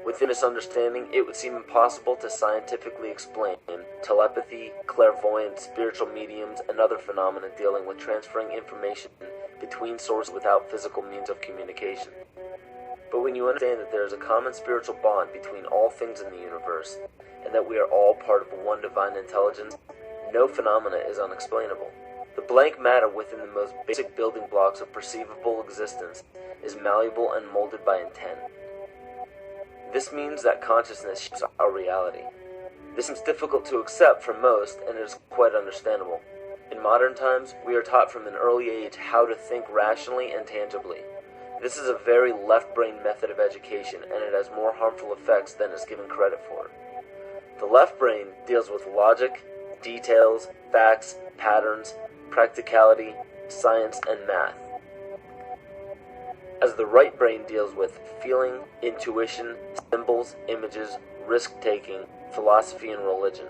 Within this understanding, it would seem impossible to scientifically explain telepathy, clairvoyance, spiritual mediums, and other phenomena dealing with transferring information between sources without physical means of communication. But when you understand that there is a common spiritual bond between all things in the universe, and that we are all part of one divine intelligence, no phenomena is unexplainable. The blank matter within the most basic building blocks of perceivable existence is malleable and molded by intent. This means that consciousness shapes our reality. This seems difficult to accept for most, and it is quite understandable. In modern times, we are taught from an early age how to think rationally and tangibly. This is a very left-brain method of education, and it has more harmful effects than is given credit for. The left brain deals with logic, details, facts, patterns, practicality, science, and math, as the right brain deals with feeling, intuition, symbols, images, risk-taking, philosophy, and religion.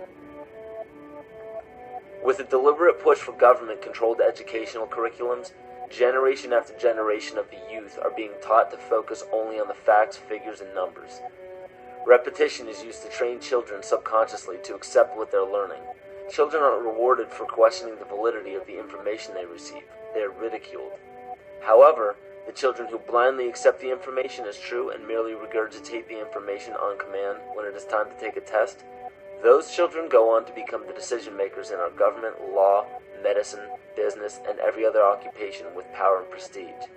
With a deliberate push for government-controlled educational curriculums, generation after generation of the youth are being taught to focus only on the facts, figures, and numbers. Repetition is used to train children subconsciously to accept what they're learning. Children aren't rewarded for questioning the validity of the information they receive. They are ridiculed. However, the children who blindly accept the information as true and merely regurgitate the information on command when it is time to take a test, those children go on to become the decision makers in our government, law, medicine, business, and every other occupation with power and prestige.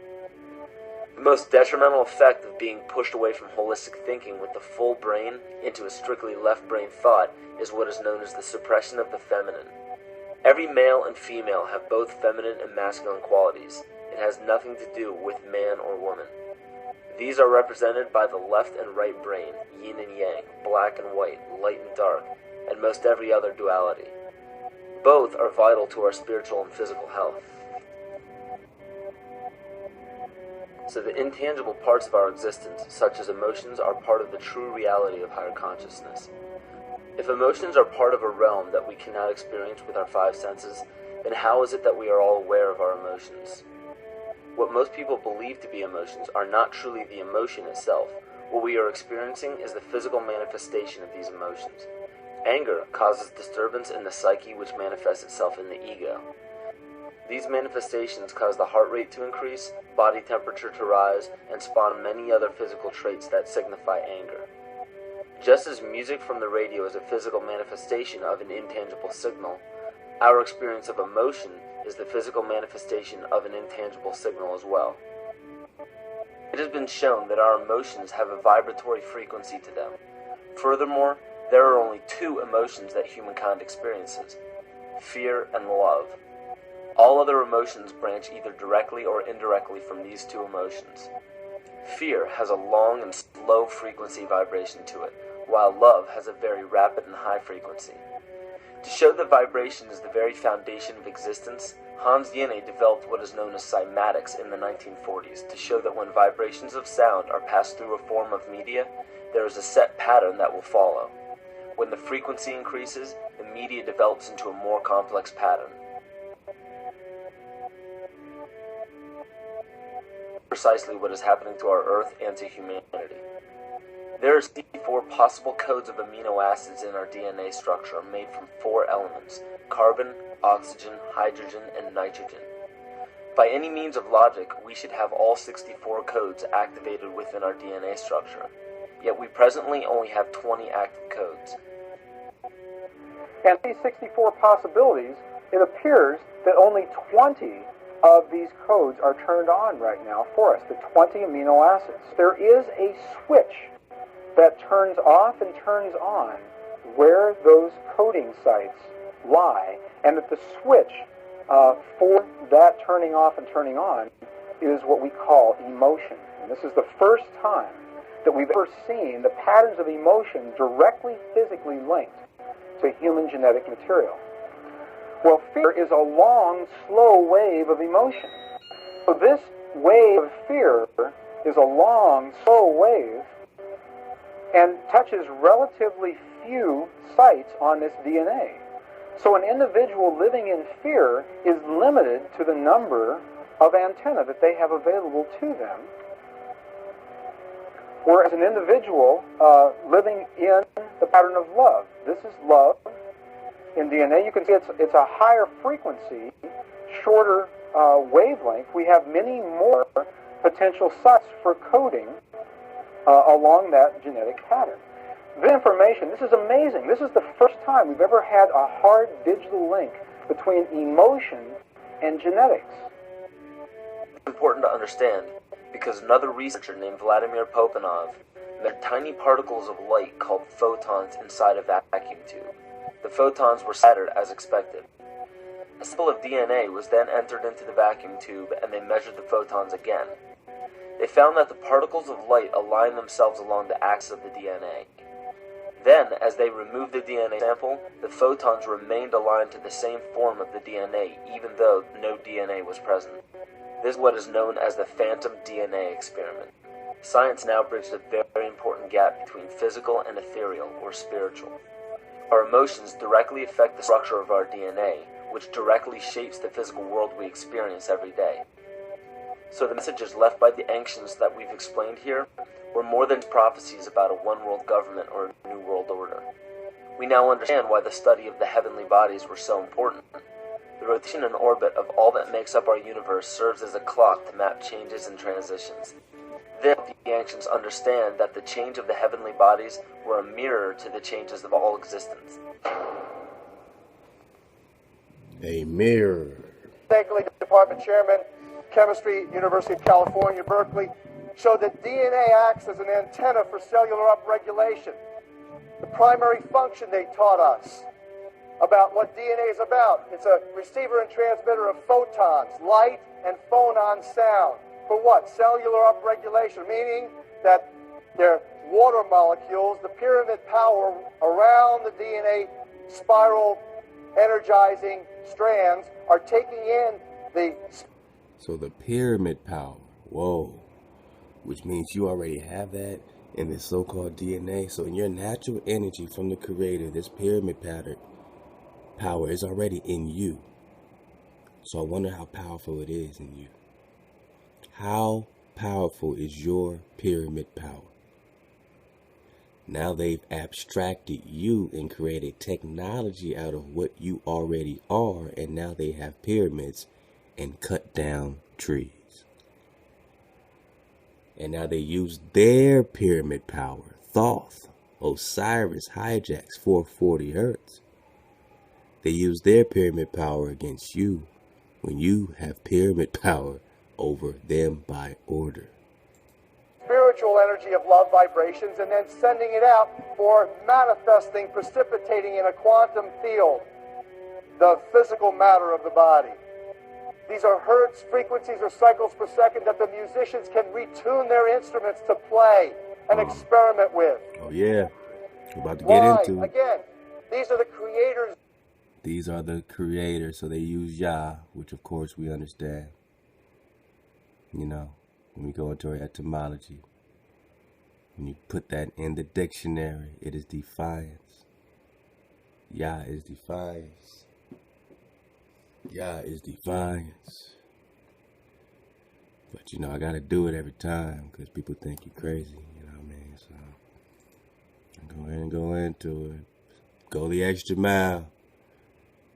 The most detrimental effect of being pushed away from holistic thinking with the full brain into a strictly left brain thought is what is known as the suppression of the feminine. Every male and female have both feminine and masculine qualities. It has nothing to do with man or woman. These are represented by the left and right brain, yin and yang, black and white, light and dark, and most every other duality. Both are vital to our spiritual and physical health. So the intangible parts of our existence, such as emotions, are part of the true reality of higher consciousness. If emotions are part of a realm that we cannot experience with our five senses, then how is it that we are all aware of our emotions? What most people believe to be emotions are not truly the emotion itself. What we are experiencing is the physical manifestation of these emotions. Anger causes disturbance in the psyche, which manifests itself in the ego. These manifestations cause the heart rate to increase, body temperature to rise, and spawn many other physical traits that signify anger. Just as music from the radio is a physical manifestation of an intangible signal, our experience of emotion is the physical manifestation of an intangible signal as well. It has been shown that our emotions have a vibratory frequency to them. Furthermore, there are only two emotions that humankind experiences: fear and love. All other emotions branch either directly or indirectly from these two emotions. Fear has a long and slow frequency vibration to it, while love has a very rapid and high frequency. To show that vibration is the very foundation of existence, Hans Jenny developed what is known as cymatics in the 1940s to show that when vibrations of sound are passed through a form of media, there is a set pattern that will follow. When the frequency increases, the media develops into a more complex pattern. Precisely what is happening to our Earth and to humanity. There are 64 possible codes of amino acids in our DNA structure made from 4 elements: carbon, oxygen, hydrogen, and nitrogen. By any means of logic, we should have all 64 codes activated within our DNA structure. Yet we presently only have 20 active codes. And these 64 possibilities, it appears that only 20 of these codes are turned on right now for us, the 20 amino acids. There is a switch that turns off and turns on where those coding sites lie, and that the switch for that turning off and turning on is what we call emotion. And this is the first time that we've ever seen the patterns of emotion directly physically linked to human genetic material. Well, fear is a long, slow wave of emotion. So this wave of fear is a long, slow wave and touches relatively few sites on this DNA. So an individual living in fear is limited to the number of antennae that they have available to them, whereas an individual living in the pattern of love, this is love. In DNA, you can see it's a higher frequency, shorter wavelength. We have many more potential sites for coding along that genetic pattern. The information, this is amazing. This is the first time we've ever had a hard digital link between emotion and genetics. It's important to understand because another researcher named Vladimir Popanov met tiny particles of light called photons inside a vacuum tube. The photons were scattered as expected. A sample of DNA was then entered into the vacuum tube and they measured the photons again. They found that the particles of light aligned themselves along the axis of the DNA. Then, as they removed the DNA sample, the photons remained aligned to the same form of the DNA, even though no DNA was present. This is what is known as the phantom DNA experiment. Science now bridges a very important gap between physical and ethereal, or spiritual. Our emotions directly affect the structure of our DNA, which directly shapes the physical world we experience every day. So the messages left by the ancients that we've explained here were more than prophecies about a one-world government or a new world order. We now understand why the study of the heavenly bodies were so important. The rotation and orbit of all that makes up our universe serves as a clock to map changes and transitions. Then the ancients understand that the change of the heavenly bodies were a mirror to the changes of all existence. A mirror. Technically, Department Chairman, Chemistry, University of California, Berkeley, showed that DNA acts as an antenna for cellular upregulation. The primary function they taught us about what DNA is about. It's a receiver and transmitter of photons, light, and phonon sound. For what? Cellular upregulation, meaning that their water molecules, the pyramid power around the DNA spiral energizing strands, are taking in the... So the pyramid power, whoa, which means you already have that in this so-called DNA. So in your natural energy from the Creator, this pyramid pattern power is already in you. So I wonder how powerful it is in you. How powerful is your pyramid power? Now they've abstracted you and created technology out of what you already are, and now they have pyramids and cut down trees. And now they use their pyramid power. Thoth, Osiris hijacks 440 hertz. They use their pyramid power against you when you have pyramid power over them by order. Spirit spiritual energy of love vibrations and then sending it out for manifesting, precipitating in a quantum field the physical matter of the body. These are hertz, frequencies, or cycles per second that the musicians can retune their instruments to play and experiment with. Oh, yeah. We're about to get into it. Again, these are the creators. These are the creators, so they use Yah, which of course we understand. You know, when we go into our etymology, when you put that in the dictionary, it is defiance. Yah is defiance. Yah is defiance. But you know, I gotta do it every time because people think you're crazy, you know what I mean? So go ahead and go into it. Go the extra mile.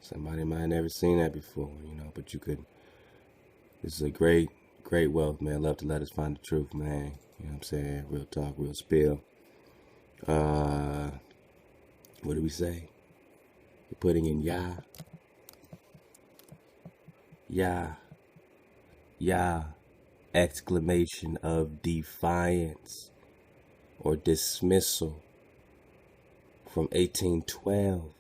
Somebody might have never seen that before, you know, but you could. This is a great wealth, man. Love to let us find the truth, man. You know what I'm saying? Real talk, real spill. What do we say? You're putting in Yah. Yah. Yah. Exclamation of defiance or dismissal from 1812.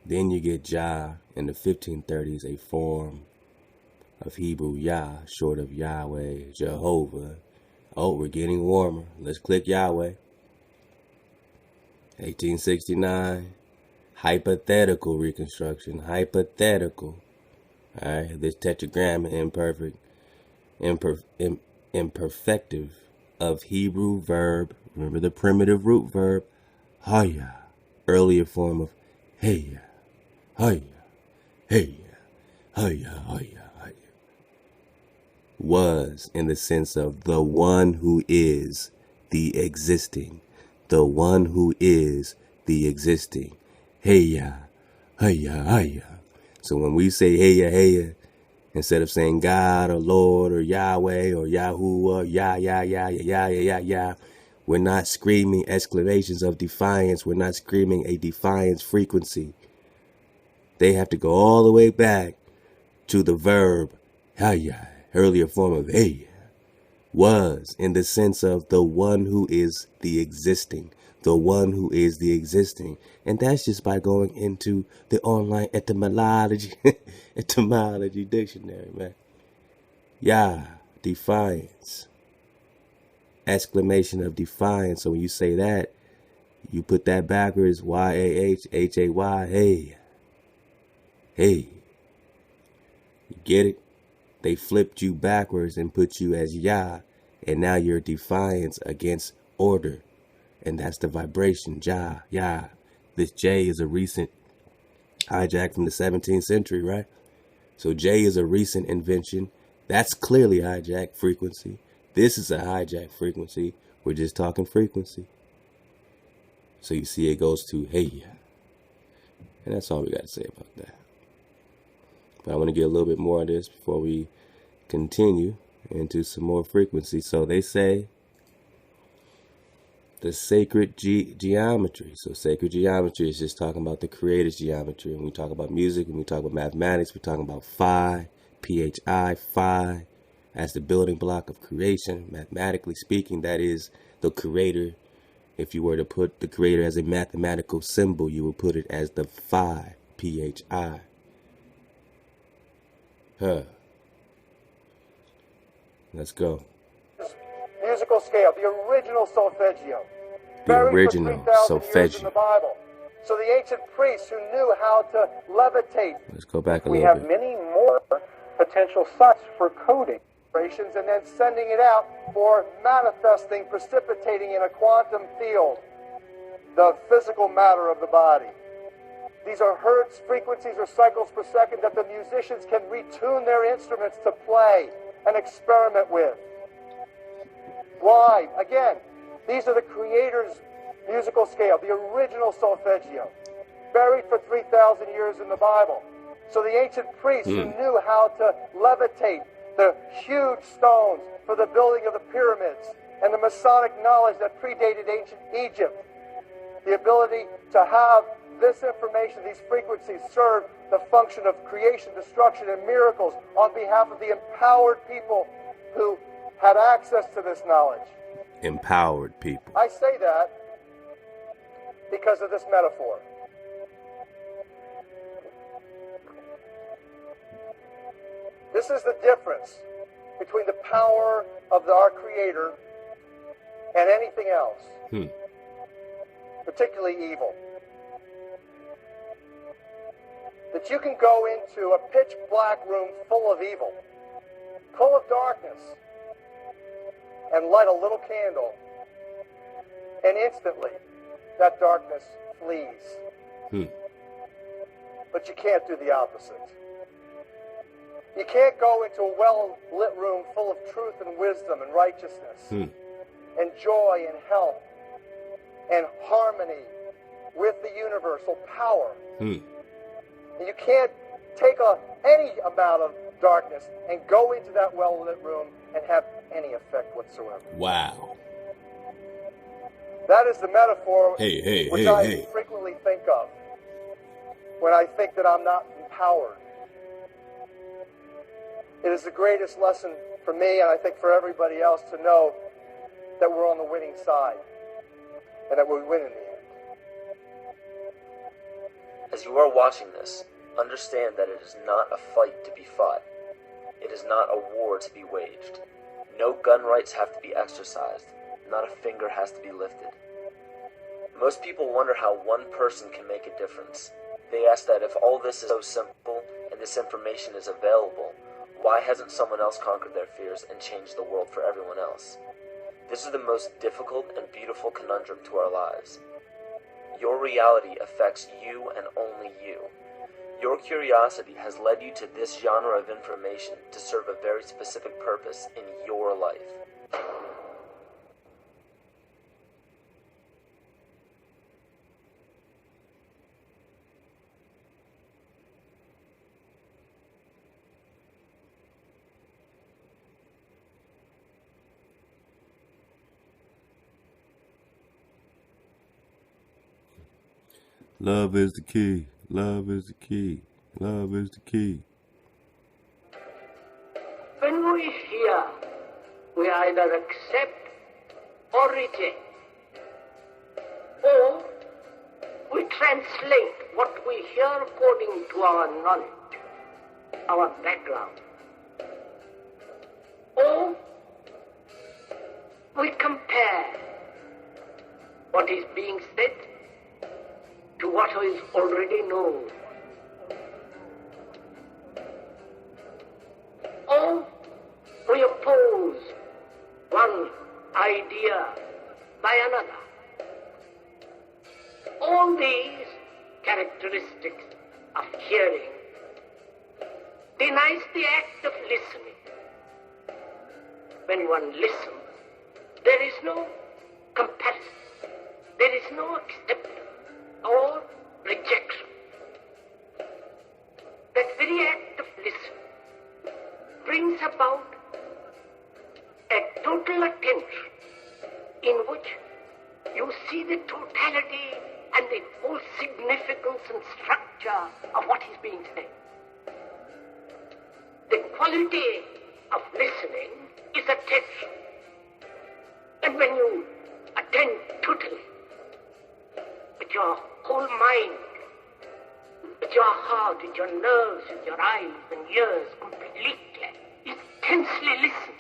Then you get Jah in the 1530s, a form of Hebrew Yah, short of Yahweh, Jehovah. Oh, we're getting warmer. Let's click Yahweh. 1869, hypothetical reconstruction. Hypothetical. All right, this tetragrammaton imperfective of Hebrew verb. Remember the primitive root verb, haya. Earlier form of heya. Haya, heya, haya, haya, haya. Was in the sense of the one who is the existing. The one who is the existing. Heya, haya, haya. So when we say heya, heya, instead of saying God or Lord or Yahweh or Yahuwah, ya, we're not screaming exclamations of defiance. We're not screaming a defiance frequency. They have to go all the way back to the verb haya, earlier form of heya, was in the sense of the one who is the existing. The one who is the existing. And that's just by going into the online etymology dictionary, man. Yah, defiance. Exclamation of defiance. So when you say that, you put that backwards, Y-A-H-H-A-Y, hey. Hey. You get it? They flipped you backwards and put you as Yah, and now you're defiance against order. And that's the vibration, Jah, Yah. This J is a recent hijack from the 17th century, right? So J is a recent invention. That's clearly hijack frequency. This is a hijack frequency. We're just talking frequency. So you see it goes to hey. And that's all we got to say about that. But I want to get a little bit more of this before we continue into some more frequency. So they say the sacred geometry. So sacred geometry is just talking about the creator's geometry. When we talk about music, when we talk about mathematics, we're talking about phi, phi, phi, as the building block of creation. Mathematically speaking, that is the creator. If you were to put the creator as a mathematical symbol, you would put it as the phi, phi. Let's go. Musical scale, the original solfeggio. The original solfeggio. In the Bible. So the ancient priests who knew how to levitate. Let's go back a little bit. We have many more potential sites for coding. And then sending it out for manifesting, precipitating in a quantum field the physical matter of the body. These are hertz, frequencies, or cycles per second that the musicians can retune their instruments to play and experiment with. Why? Again, these are the creator's musical scale, the original solfeggio, buried for 3,000 years in the Bible. So the ancient priests who knew how to levitate the huge stones for the building of the pyramids and the Masonic knowledge that predated ancient Egypt, the ability to have this information, these frequencies, serve the function of creation, destruction, and miracles on behalf of the empowered people who had access to this knowledge. Empowered people. I say that because of this metaphor. This is the difference between the power of our Creator and anything else, particularly evil. That you can go into a pitch black room full of evil, full of darkness, and light a little candle, and instantly that darkness flees. But you can't do the opposite. You can't go into a well-lit room full of truth and wisdom and righteousness and joy and health and harmony with the universal power. And you can't take any amount of darkness and go into that well-lit room and have any effect whatsoever. Wow. That is the metaphor which I frequently think of when I think that I'm not empowered. It is the greatest lesson for me, and I think for everybody else, to know that we're on the winning side and that we win in the end. As you are watching this, understand that it is not a fight to be fought. It is not a war to be waged. No gun rights have to be exercised. Not a finger has to be lifted. Most people wonder how one person can make a difference. They ask that if all this is so simple and this information is available, why hasn't someone else conquered their fears and changed the world for everyone else? This is the most difficult and beautiful conundrum to our lives. Your reality affects you and only you. Your curiosity has led you to this genre of information to serve a very specific purpose in your life. Love is the key. Love is the key. Love is the key. When we hear, we either accept or reject, or we translate what we hear according to our knowledge, our background, or we compare what is being said to what is already known. Or we oppose one idea by another. All these characteristics of hearing denies the act of listening. When one listens, there is no comparison, there is no acceptance or rejection. That very act of listening brings about a total attention in which you see the totality and the whole significance and structure of what is being said. The quality of listening is attention. And when you attend totally, with your whole mind, with your heart, with your nerves, with your eyes and ears completely, intensely listen.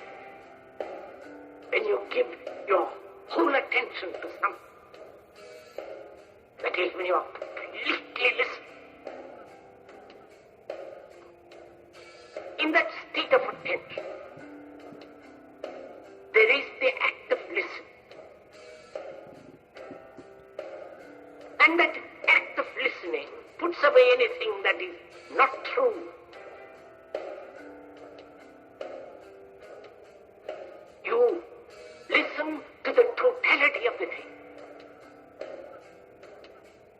When you give your whole attention to something, that is when you are completely listening. In that state of attention, there is the act of listening. And that act of listening puts away anything that is not true. You listen to the totality of the thing.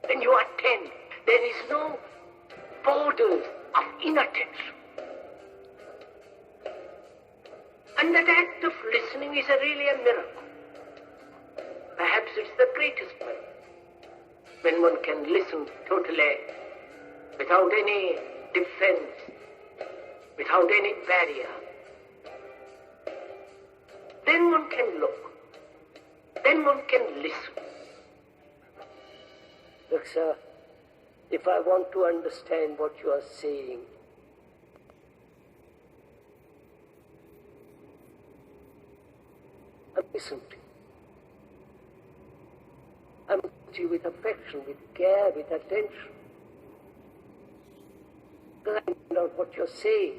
When you attend, there is no borders of inattention. And that act of listening is really a miracle. Perhaps it's the greatest miracle. When one can listen totally, without any defense, without any barrier. then one can look. Then one can listen. Look, sir, if I want to understand what you are saying, I listen to you. I listen to you with affection, with care, with attention. Because I know what you're saying.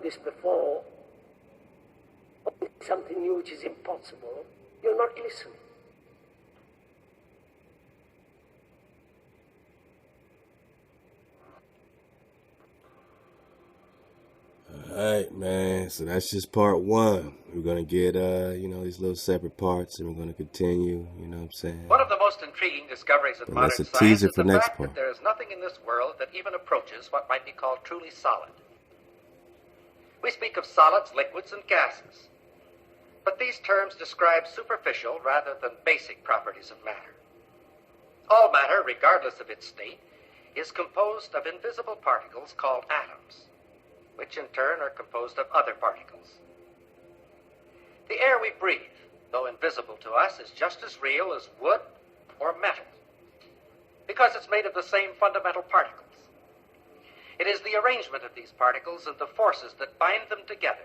This before, something new which is impossible, you're not listening. Alright, man, so that's just part one. We're gonna get these little separate parts, and we're gonna continue, you know what I'm saying? One of the most intriguing discoveries of modern science is the fact that there is nothing in this world that even approaches what might be called truly solid. We speak of solids, liquids, and gases. But these terms describe superficial rather than basic properties of matter. All matter, regardless of its state, is composed of invisible particles called atoms, which in turn are composed of other particles. The air we breathe, though invisible to us, is just as real as wood or metal, because it's made of the same fundamental particles. It is the arrangement of these particles and the forces that bind them together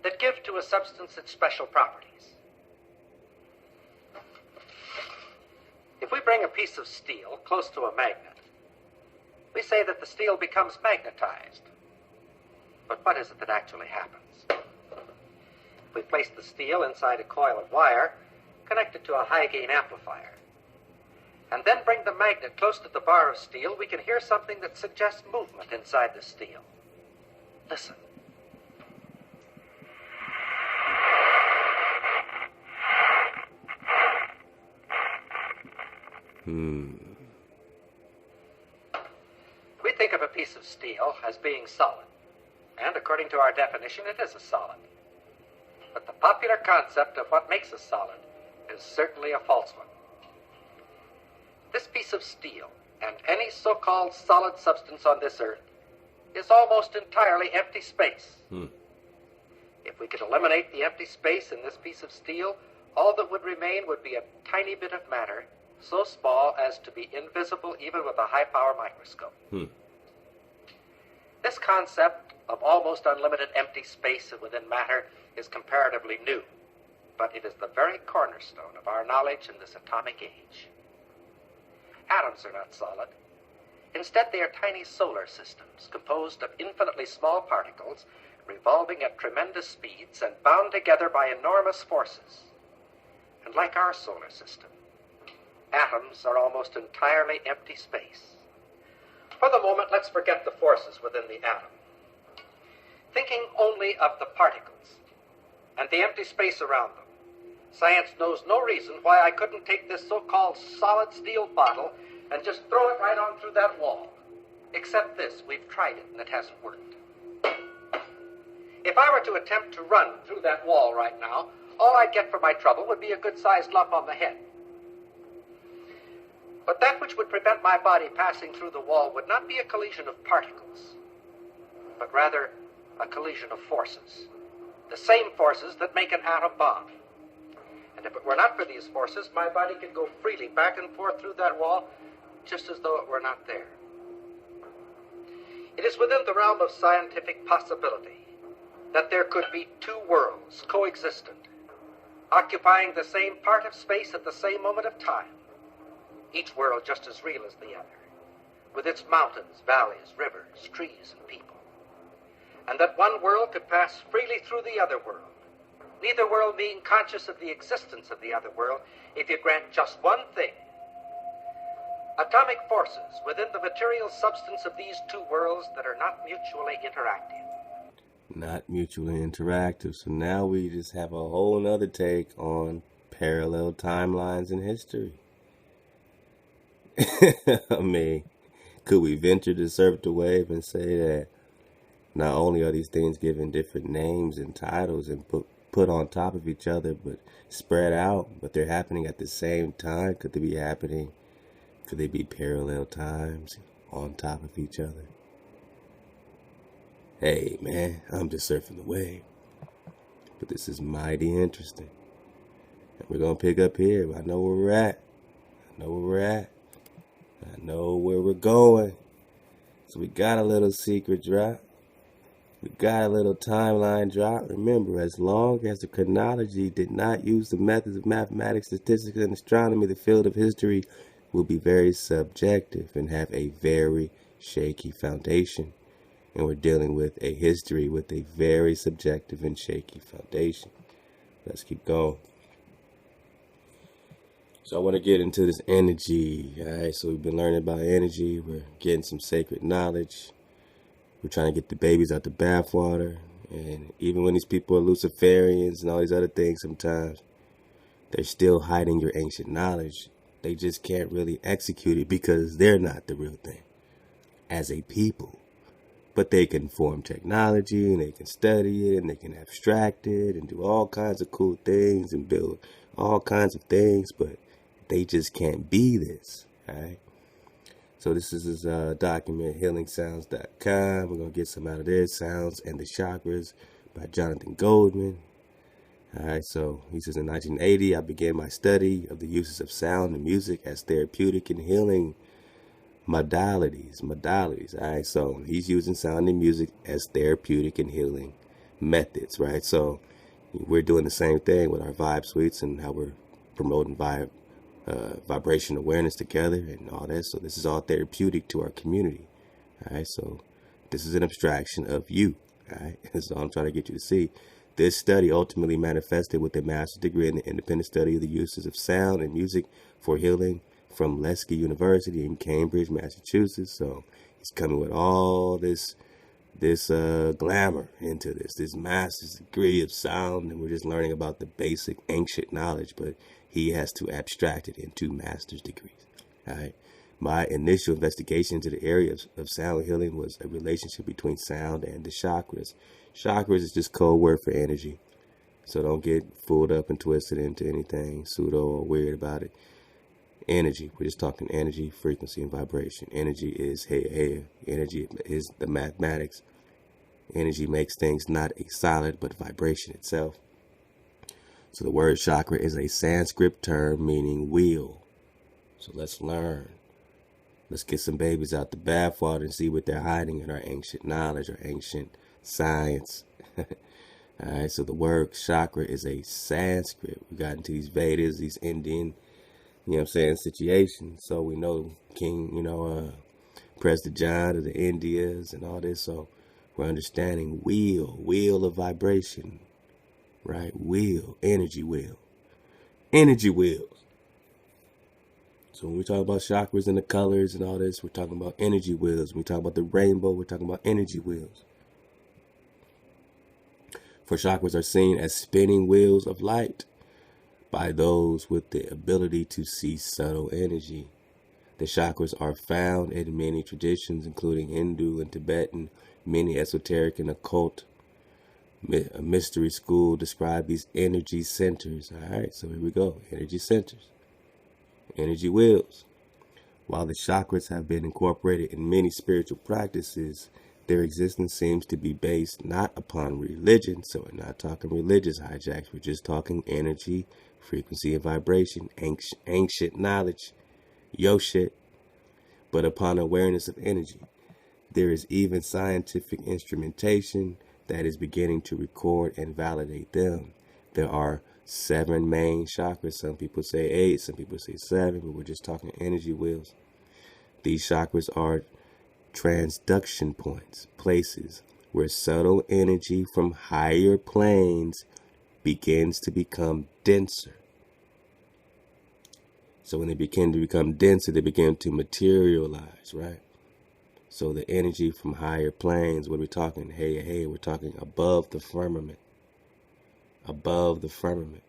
that give to a substance its special properties. If we bring a piece of steel close to a magnet, we say that the steel becomes magnetized. But what is it that actually happens? If we place the steel inside a coil of wire connected to a high-gain amplifier, and then bring the magnet close to the bar of steel, we can hear something that suggests movement inside the steel. Listen. We think of a piece of steel as being solid, and according to our definition, it is a solid. But the popular concept of what makes a solid is certainly a false one. This piece of steel, and any so-called solid substance on this earth, is almost entirely empty space. If we could eliminate the empty space in this piece of steel, all that would remain would be a tiny bit of matter, so small as to be invisible even with a high-power microscope. This concept of almost unlimited empty space within matter is comparatively new, but it is the very cornerstone of our knowledge in this atomic age. Atoms are not solid. Instead, they are tiny solar systems composed of infinitely small particles revolving at tremendous speeds and bound together by enormous forces. And like our solar system, atoms are almost entirely empty space. For the moment, let's forget the forces within the atom. Thinking only of the particles and the empty space around them, science knows no reason why I couldn't take this so-called solid steel bottle and just throw it right on through that wall. Except this, we've tried it and it hasn't worked. If I were to attempt to run through that wall right now, all I'd get for my trouble would be a good-sized lump on the head. But that which would prevent my body passing through the wall would not be a collision of particles, but rather a collision of forces. The same forces that make an atom bomb. And if it were not for these forces, my body could go freely back and forth through that wall, just as though it were not there. It is within the realm of scientific possibility that there could be two worlds coexistent, occupying the same part of space at the same moment of time, each world just as real as the other, with its mountains, valleys, rivers, trees, and people. And that one world could pass freely through the other world, neither world being conscious of the existence of the other world, if you grant just one thing. Atomic forces within the material substance of these two worlds that are not mutually interactive. Not mutually interactive. So now we just have a whole nother take on parallel timelines in history. I mean, could we venture to surf the wave and say that not only are these things given different names and titles and put on top of each other, but spread out, but they're happening at the same time? Could they be happening? Could they be parallel times on top of each other? Hey, man, I'm just surfing the wave. But this is mighty interesting. And we're going to pick up here. I know where we're at. I know where we're going. So we got a little secret drop. We got a little timeline drop. Remember, as long as the chronology did not use the methods of mathematics, statistics, and astronomy, the field of history will be very subjective and have a very shaky foundation. And we're dealing with a history with a very subjective and shaky foundation. Let's keep going. So I want to get into this energy. All right, so we've been learning about energy. We're getting some sacred knowledge. We're trying to get the babies out the bathwater. And even when these people are Luciferians and all these other things, sometimes they're still hiding your ancient knowledge. They just can't really execute it because they're not the real thing as a people. But they can form technology, and they can study it, and they can abstract it, and do all kinds of cool things, and build all kinds of things, but they just can't be this, all right? So this is his document, healingsounds.com. We're going to get some out of there, Sounds and the Chakras by Jonathan Goldman. All right, so he says, in 1980, I began my study of the uses of sound and music as therapeutic and healing modalities. All right, so he's using sound and music as therapeutic and healing methods, right? So we're doing the same thing with our vibe suites and how we're promoting vibration awareness together and all that. So this is all therapeutic to our community. All right, so this is an abstraction of you. All right, that's all I'm trying to get you to see. This study ultimately manifested with a master's degree in the independent study of the uses of sound and music for healing from Leicester University in Cambridge, Massachusetts. So he's coming with all this glamour into this master's degree of sound, and we're just learning about the basic ancient knowledge, but he has to abstract it into master's degrees. All right. My initial investigation into the area of sound healing was a relationship between sound and the chakras. Chakras is just code word for energy. So don't get fooled up and twisted into anything pseudo or weird about it. Energy. We're just talking energy, frequency, and vibration. Energy is energy is the mathematics. Energy makes things not a solid, but vibration itself. So the word chakra is a Sanskrit term meaning wheel. So let's learn. Let's get some babies out the bathwater and see what they're hiding in our ancient knowledge, our ancient science. All right, so the word chakra is a Sanskrit. We got into these Vedas, these Indian, situations. So we know King, President John of the Indias and all this. So we're understanding wheel of vibration, right? Wheel, energy wheels. So when we talk about chakras and the colors and all this, we're talking about energy wheels. When we talk about the rainbow, we're talking about energy wheels. For chakras are seen as spinning wheels of light by those with the ability to see subtle energy. The chakras are found in many traditions, including Hindu and Tibetan. Many esoteric and occult mystery school describe these energy centers. All right, so here we go. Energy centers. Energy wheels. While the chakras have been incorporated in many spiritual practices, their existence seems to be based not upon religion. So we're not talking religious hijacks. We're just talking energy, frequency, and vibration, ancient knowledge, yo shit, but upon awareness of energy. There is even scientific instrumentation that is beginning to record and validate them. There are 7 main chakras. Some people say 8, some people say 7, but we're just talking energy wheels. These chakras are transduction points, places where subtle energy from higher planes begins to become denser. So when they begin to become denser, they begin to materialize, right? So the energy from higher planes, what are we talking? Hey, we're talking above the firmament. Above the firmament.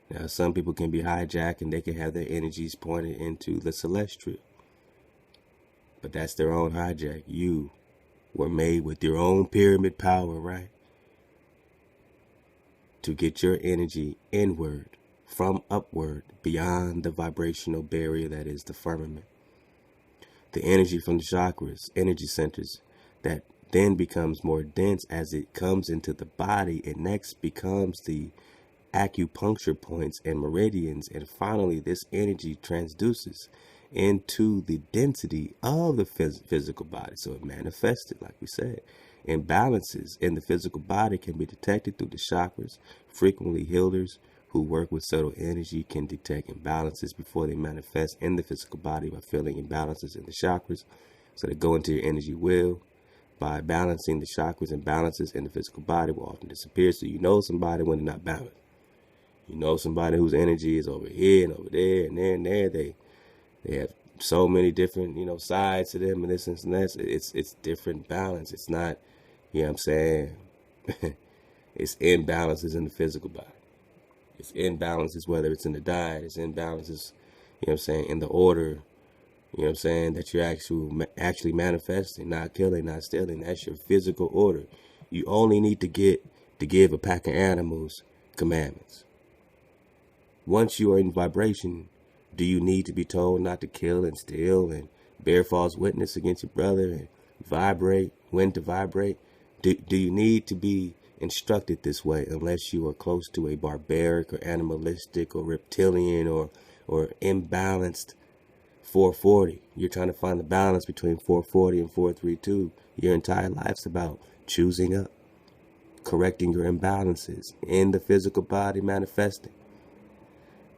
Now, some people can be hijacked and they can have their energies pointed into the celestial. But that's their own hijack. You were made with your own pyramid power, right? To get your energy inward, from upward, beyond the vibrational barrier that is the firmament. The energy from the chakras, energy centers that then becomes more dense as it comes into the body. It next becomes the acupuncture points and meridians, and finally this energy transduces into the density of the physical body. So it manifested, like we said. Imbalances in the physical body can be detected through the chakras. Frequently, healers who work with subtle energy can detect imbalances before they manifest in the physical body by feeling imbalances in the chakras. So they go into your energy wheel. By balancing the chakras, imbalances in the physical body will often disappear. So you know somebody when they're not balanced. You know somebody whose energy is over here and over there and there and there. They have so many different, sides to them and this and that. It's different balance. It's not, you know what I'm saying? It's imbalances in the physical body. It's imbalances, whether it's in the diet. It's imbalances, in the order, that you're actually manifesting, not killing, not stealing. That's your physical order. You only need to give a pack of animals commandments. Once you are in vibration, do you need to be told not to kill and steal and bear false witness against your brother and vibrate, when to vibrate? Do you need to be instructed this way unless you are close to a barbaric or animalistic or reptilian or imbalanced 440? You're trying to find the balance between 440 and 432. Your entire life's about choosing up, correcting your imbalances in the physical body manifesting.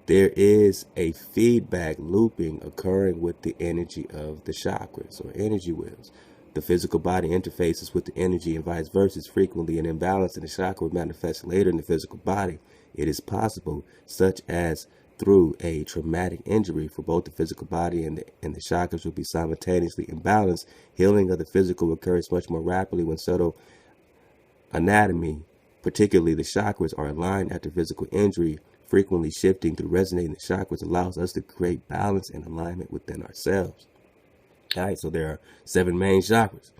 There is a feedback looping occurring with the energy of the chakras or energy wheels. The physical body interfaces with the energy and vice versa. Frequently, an imbalance in the chakra will manifest later in the physical body. It is possible, such as through a traumatic injury, for both the physical body and the chakras will be simultaneously imbalanced. Healing of the physical occurs much more rapidly when subtle anatomy, particularly the chakras, are aligned after physical injury. Frequently shifting through resonating the chakras allows us to create balance and alignment within ourselves. All right, so there are 7 main chakras,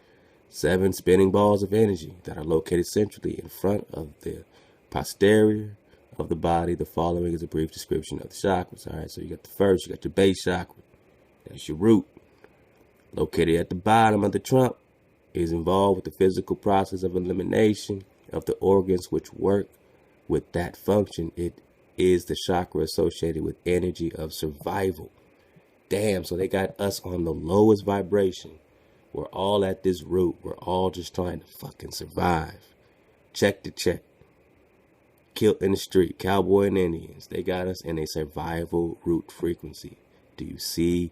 7 spinning balls of energy that are located centrally in front of the posterior of the body. The following is a brief description of the chakras. All right, so you got the first, you got your base chakra. That's your root. Located at the bottom of the trunk, is involved with the physical process of elimination of the organs which work with that function. It is the chakra associated with energy of survival. Damn, so they got us on the lowest vibration. We're all at this root. We're all just trying to fucking survive. Check to check. Killed in the street, cowboy and Indians. They got us in a survival root frequency. Do you see?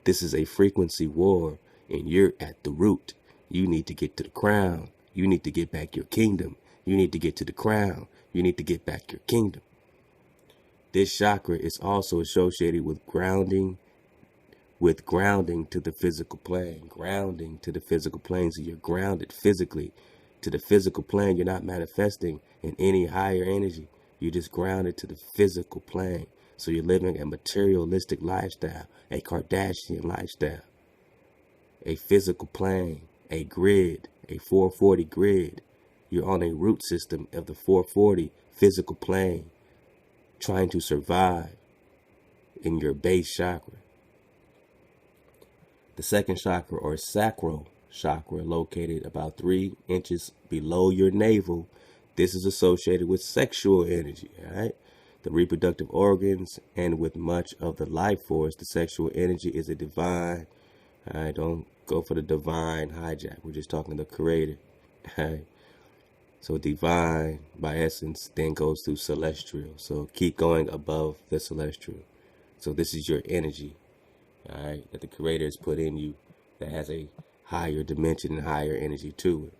This is a frequency war, and you're at the root. You need to get to the crown. You need to get back your kingdom. You need to get to the crown. You need to get back your kingdom. This chakra is also associated with grounding to the physical plane. Grounding to the physical plane. So you're grounded physically to the physical plane. You're not manifesting in any higher energy. You're just grounded to the physical plane. So you're living a materialistic lifestyle, a Kardashian lifestyle, a physical plane, a grid, a 440 grid. You're on a root system of the 440 physical plane, trying to survive in your base chakra. The second chakra, or sacral chakra, located about 3 inches below your navel. This is associated with sexual energy, all right? The reproductive organs, and with much of the life force. The sexual energy is a divine. All right, don't go for the divine hijack. We're just talking the creator. All right? So divine, by essence, then goes through celestial. So keep going above the celestial. So this is your energy, all right, that the creator has put in you, that has a higher dimension and higher energy to it,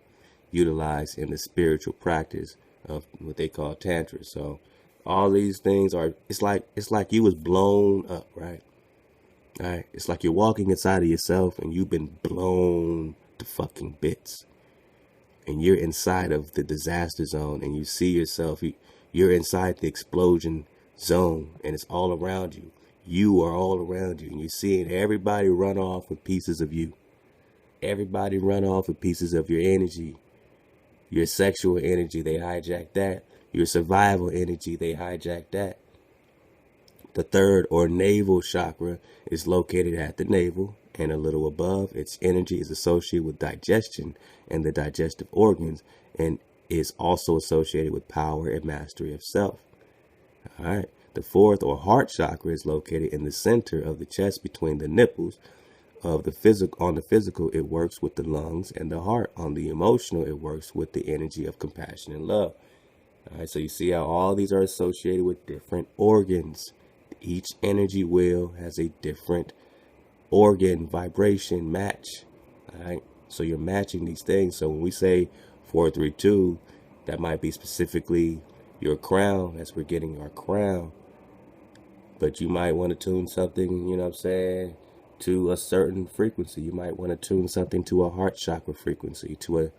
utilized in the spiritual practice of what they call tantra. So all these things are, it's like you was blown up, right? All right, it's like you're walking inside of yourself and you've been blown to fucking bits. And you're inside of the disaster zone, and you see yourself, you're inside the explosion zone, and it's all around you. You are all around you, and you're seeing everybody run off with pieces of you. Everybody run off with pieces of your energy. Your sexual energy, they hijack that. Your survival energy, they hijack that. The third, or navel chakra, is located at the navel and a little above. Its energy is associated with digestion and the digestive organs, and is also associated with power and mastery of self. All right. The fourth or heart chakra is located in the center of the chest between the nipples. Of the physical, on the physical, it works with the lungs and the heart. On the emotional, it works with the energy of compassion and love. All right, so you see how all these are associated with different organs. Each energy wheel has a different organ vibration match. All right, so you're matching these things. So when we say 432, that might be specifically your crown, as we're getting our crown. But you might want to tune something, you know what I'm saying, to a certain frequency. You might want to tune something to a heart chakra frequency, to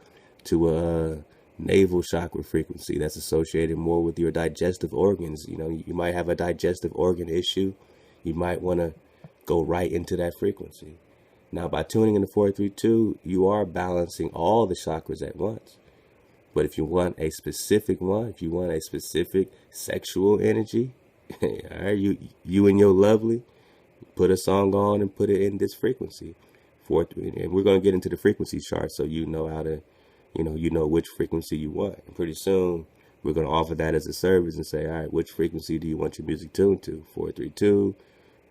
a navel chakra frequency that's associated more with your digestive organs. You know, you might have a digestive organ issue. You might want to go right into that frequency. Now, by tuning in to 432, you are balancing all the chakras at once. But if you want a specific one, if you want a specific sexual energy, all right, you and your lovely, put a song on and put it in this frequency. And we're going to get into the frequency chart so you know how to, you know which frequency you want. And pretty soon we're going to offer that as a service and say, all right, which frequency do you want your music tuned to? 432,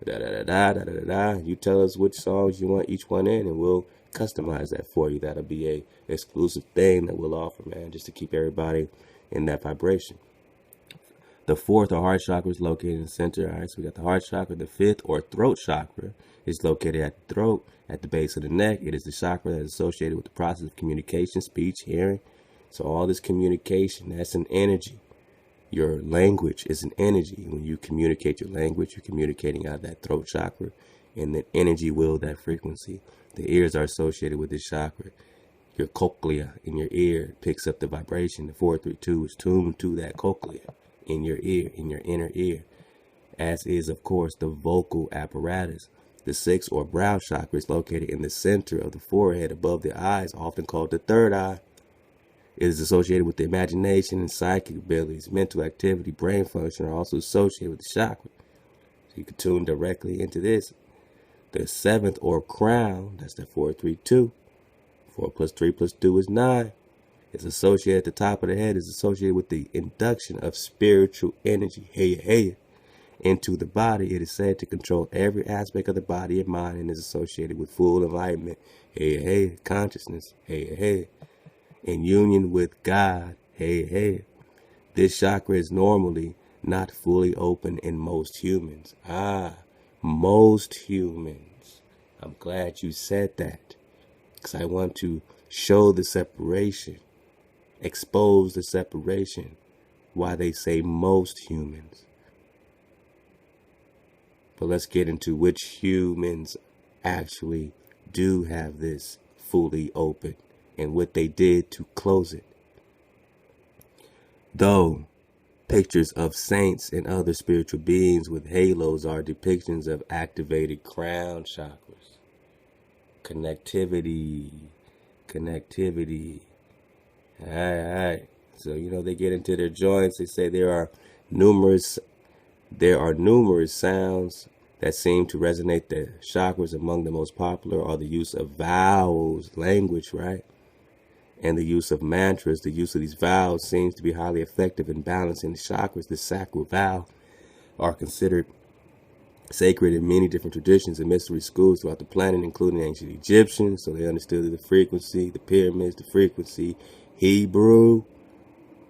da da da da da da da. You tell us which songs you want each one in, and we'll customize that for you. That'll be a exclusive thing that we'll offer, man, just to keep everybody in that vibration. The fourth or heart chakra is located in the center. All right, so we got the heart chakra. The fifth or throat chakra is located at the throat, at the base of the neck. It is the chakra that is associated with the process of communication, speech, hearing. So all this communication, that's an energy. Your language is an energy. When you communicate your language, you're communicating out of that throat chakra, and the energy will that frequency. The ears are associated with this chakra. Your cochlea in your ear picks up the vibration. The 432 is tuned to that cochlea in your ear, in your inner ear, as is, of course, the vocal apparatus. The sixth or brow chakra is located in the center of the forehead above the eyes, often called the third eye. It is associated with the imagination and psychic abilities. Mental activity, brain function are also associated with the chakra. So you can tune directly into this. The seventh or crown, that's the 432. 4 plus 3 plus 2 is 9. It's associated at the top of the head, is associated with the induction of spiritual energy, into the body. It is said to control every aspect of the body and mind, and is associated with full enlightenment, consciousness, in union with God, This chakra is normally not fully open in most humans. Most humans. I'm glad you said that, because I want to show the separation, expose the separation, why they say most humans. But let's get into which humans actually do have this fully open and what they did to close it. Though pictures of saints and other spiritual beings with halos are depictions of activated crown chakras. Connectivity. All right. So, they get into their joints. They say there are numerous sounds that seem to resonate the chakras. Among the most popular are the use of vowels, language, right? And the use of mantras. The use of these vowels seems to be highly effective in balancing the chakras. The sacral vow are considered sacred in many different traditions and mystery schools throughout the planet, including ancient Egyptians. So they understood the frequency, the pyramids, the frequency. Hebrew,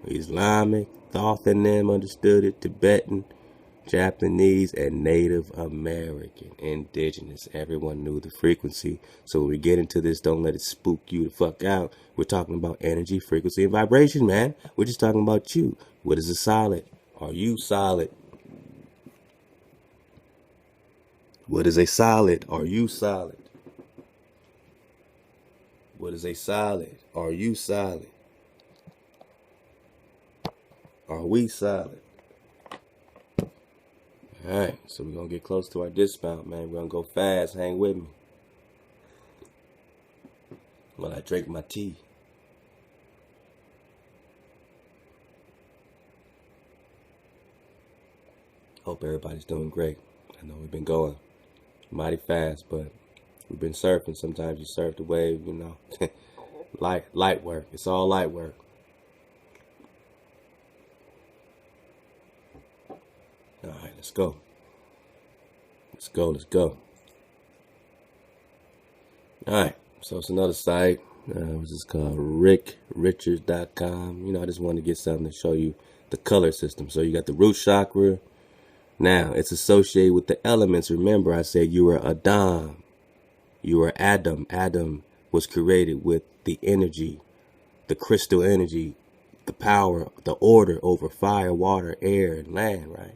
Islamic, Thoth and them understood it. Tibetan, Japanese, and Native American, indigenous. Everyone knew the frequency. So when we get into this, don't let it spook you the fuck out. We're talking about energy, frequency, and vibration, man. We're just talking about you. What is a solid? Are you solid? What is a solid? Are you solid? What is a solid? Are you solid? Are we solid? Alright, so we're going to get close to our dismount, man. We're going to go fast. Hang with me while I drink my tea. Hope everybody's doing great. I know we've been going mighty fast, but We've been surfing. Sometimes you surf the wave, you know. light work. It's all light work. All right, let's go. Let's go. All right, so it's another site. Which is called rickrichards.com. You know, I just wanted to get something to show you the color system. So you got the root chakra. Now, it's associated with the elements. Remember, I said you were Adam. You were Adam. Adam was created with the energy, the crystal energy, the power, the order over fire, water, air, and land, right?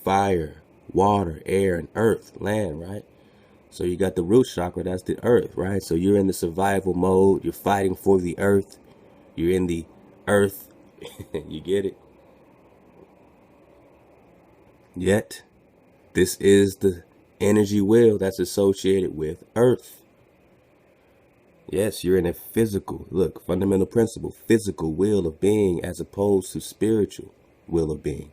Fire, water, air, and earth, land, right? So you got the root chakra, that's the earth, right? So you're in the survival mode. You're fighting for the earth. You're in the earth. You get it? Yet, this is the energy wheel that's associated with earth. Yes, you're in a physical, look, fundamental principle, physical will of being as opposed to spiritual will of being.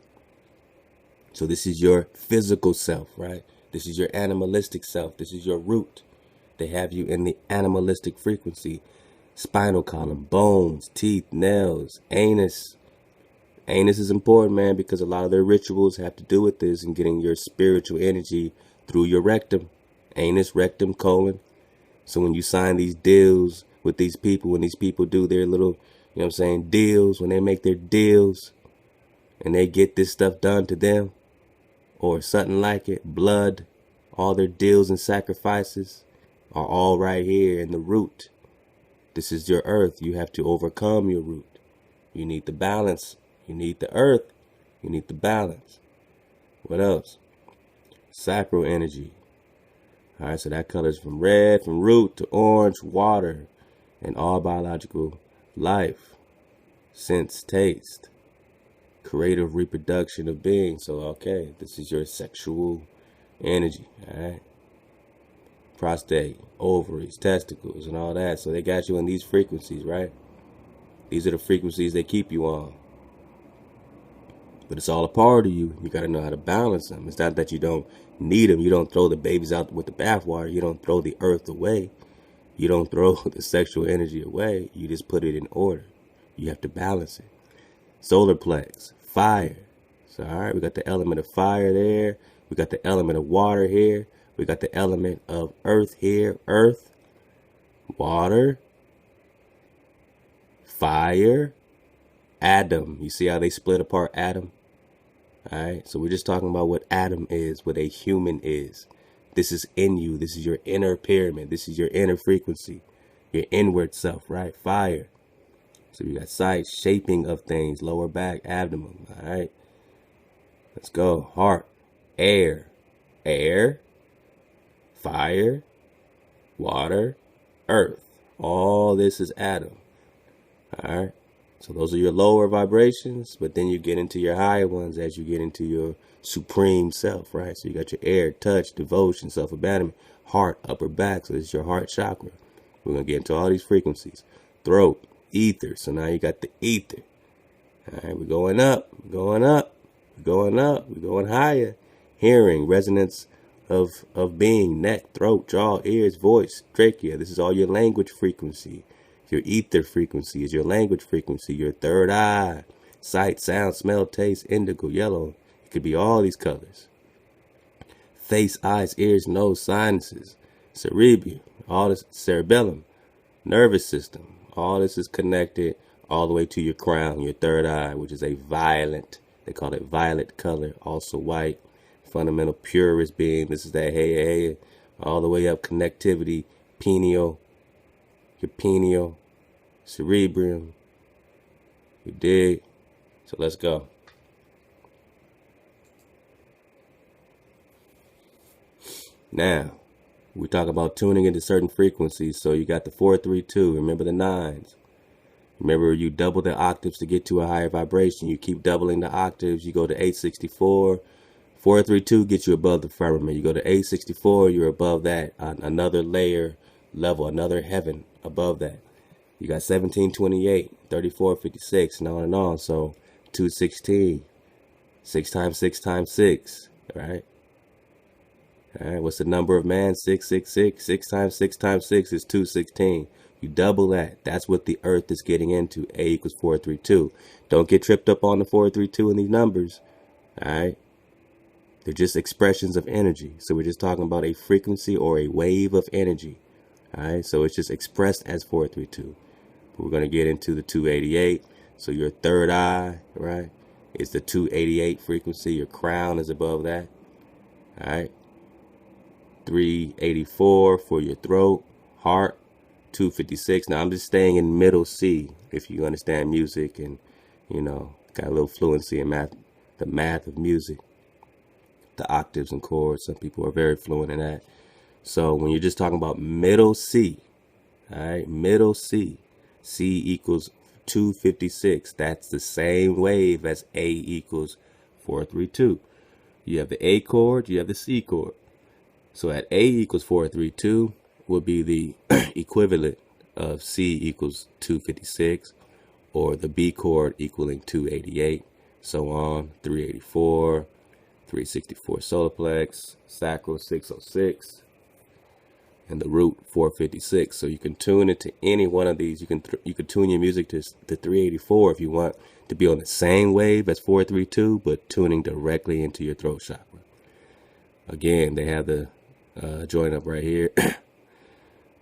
So this is your physical self, right? This is your animalistic self. This is your root. They have you in the animalistic frequency. Spinal column, bones, teeth, nails, anus. Anus is important, man, because a lot of their rituals have to do with this and getting your spiritual energy through your rectum. Anus, rectum, colon. So when you sign these deals with these people, when these people do their little, you know what I'm saying, deals, when they make their deals and they get this stuff done to them, or something like it, blood, all their deals and sacrifices are all right here in the root. This is your earth. You have to overcome your root. You need the balance. You need the earth. You need the balance. What else? Sacral energy. All right, so that colors from red, from root to orange, water, and all biological life, sense, taste. Creative reproduction of being. So, okay, this is your sexual energy, all right? Prostate, ovaries, testicles, and all that. So they got you in these frequencies, right? These are the frequencies they keep you on. But it's all a part of you. You got to know how to balance them. It's not that you don't need them. You don't throw the babies out with the bathwater. You don't throw the earth away. You don't throw the sexual energy away. You just put it in order. You have to balance it. Solar plex, fire. So, all right, we got the element of fire there. We got the element of water here. We got the element of earth here. Earth, water, fire, Adam. You see how they split apart Adam? All right, so we're just talking about what Adam is, what a human is. This is in you. This is your inner pyramid. This is your inner frequency, your inward self, right? Fire. So you got sight, shaping of things, lower back, abdomen, all right? Let's go. Heart, air, fire, water, earth. All this is Adam, all right? So those are your lower vibrations, but then you get into your higher ones as you get into your supreme self, right? So you got your air, touch, devotion, self-abandonment, heart, upper back. So this is your heart chakra. We're going to get into all these frequencies. Throat, ether. So now you got the ether. All right, we're going up, we're going higher. Hearing, resonance of being, neck, throat, jaw, ears, voice, trachea. This is all your language frequency. Your ether frequency is your language frequency. Your third eye, sight, sound, smell, taste, indigo, yellow. It could be all these colors. Face, eyes, ears, nose, sinuses, cerebellum, all this, cerebellum, nervous system. All this is connected all the way to your crown, your third eye, which is a violet. They call it violet color, also white. Fundamental purest being. This is that hey, all the way up connectivity, pineal, your pineal, cerebrum. You dig? So let's go. Now, we talk about tuning into certain frequencies. So you got the 432. Remember the nines. Remember, you double the octaves to get to a higher vibration. You keep doubling the octaves. You go to 864. 432 gets you above the firmament. You go to 864, you're above that. Another layer, level, another heaven above that. You got 1728, 3456, and on and on. So 216, 6 times 6 times 6, right? All right, what's the number of man? 666. 6 times 6 times 6 is 216. You double that. That's what the earth is getting into. A equals 432. Don't get tripped up on the 432 in these numbers. All right. They're just expressions of energy. So we're just talking about a frequency or a wave of energy. All right. So it's just expressed as 432. But we're going to get into the 288. So your third eye, right, is the 288 frequency. Your crown is above that. All right. 384 for your throat, heart, 256. Now I'm just staying in middle C if you understand music and, you know, got a little fluency in math, the math of music, the octaves and chords. Some people are very fluent in that. So when you're just talking about middle C, all right, middle C, C equals 256. That's the same wave as A equals 432. You have the A chord, you have the C chord. So at A equals 432 will be the equivalent of C equals 256, or the B chord equaling 288, so on, 384, 364 solar plex, sacral 606, and the root 456. So you can tune it to any one of these. You can tune your music to 384 if you want to be on the same wave as 432, but tuning directly into your throat chakra. Again, they have the join up right here.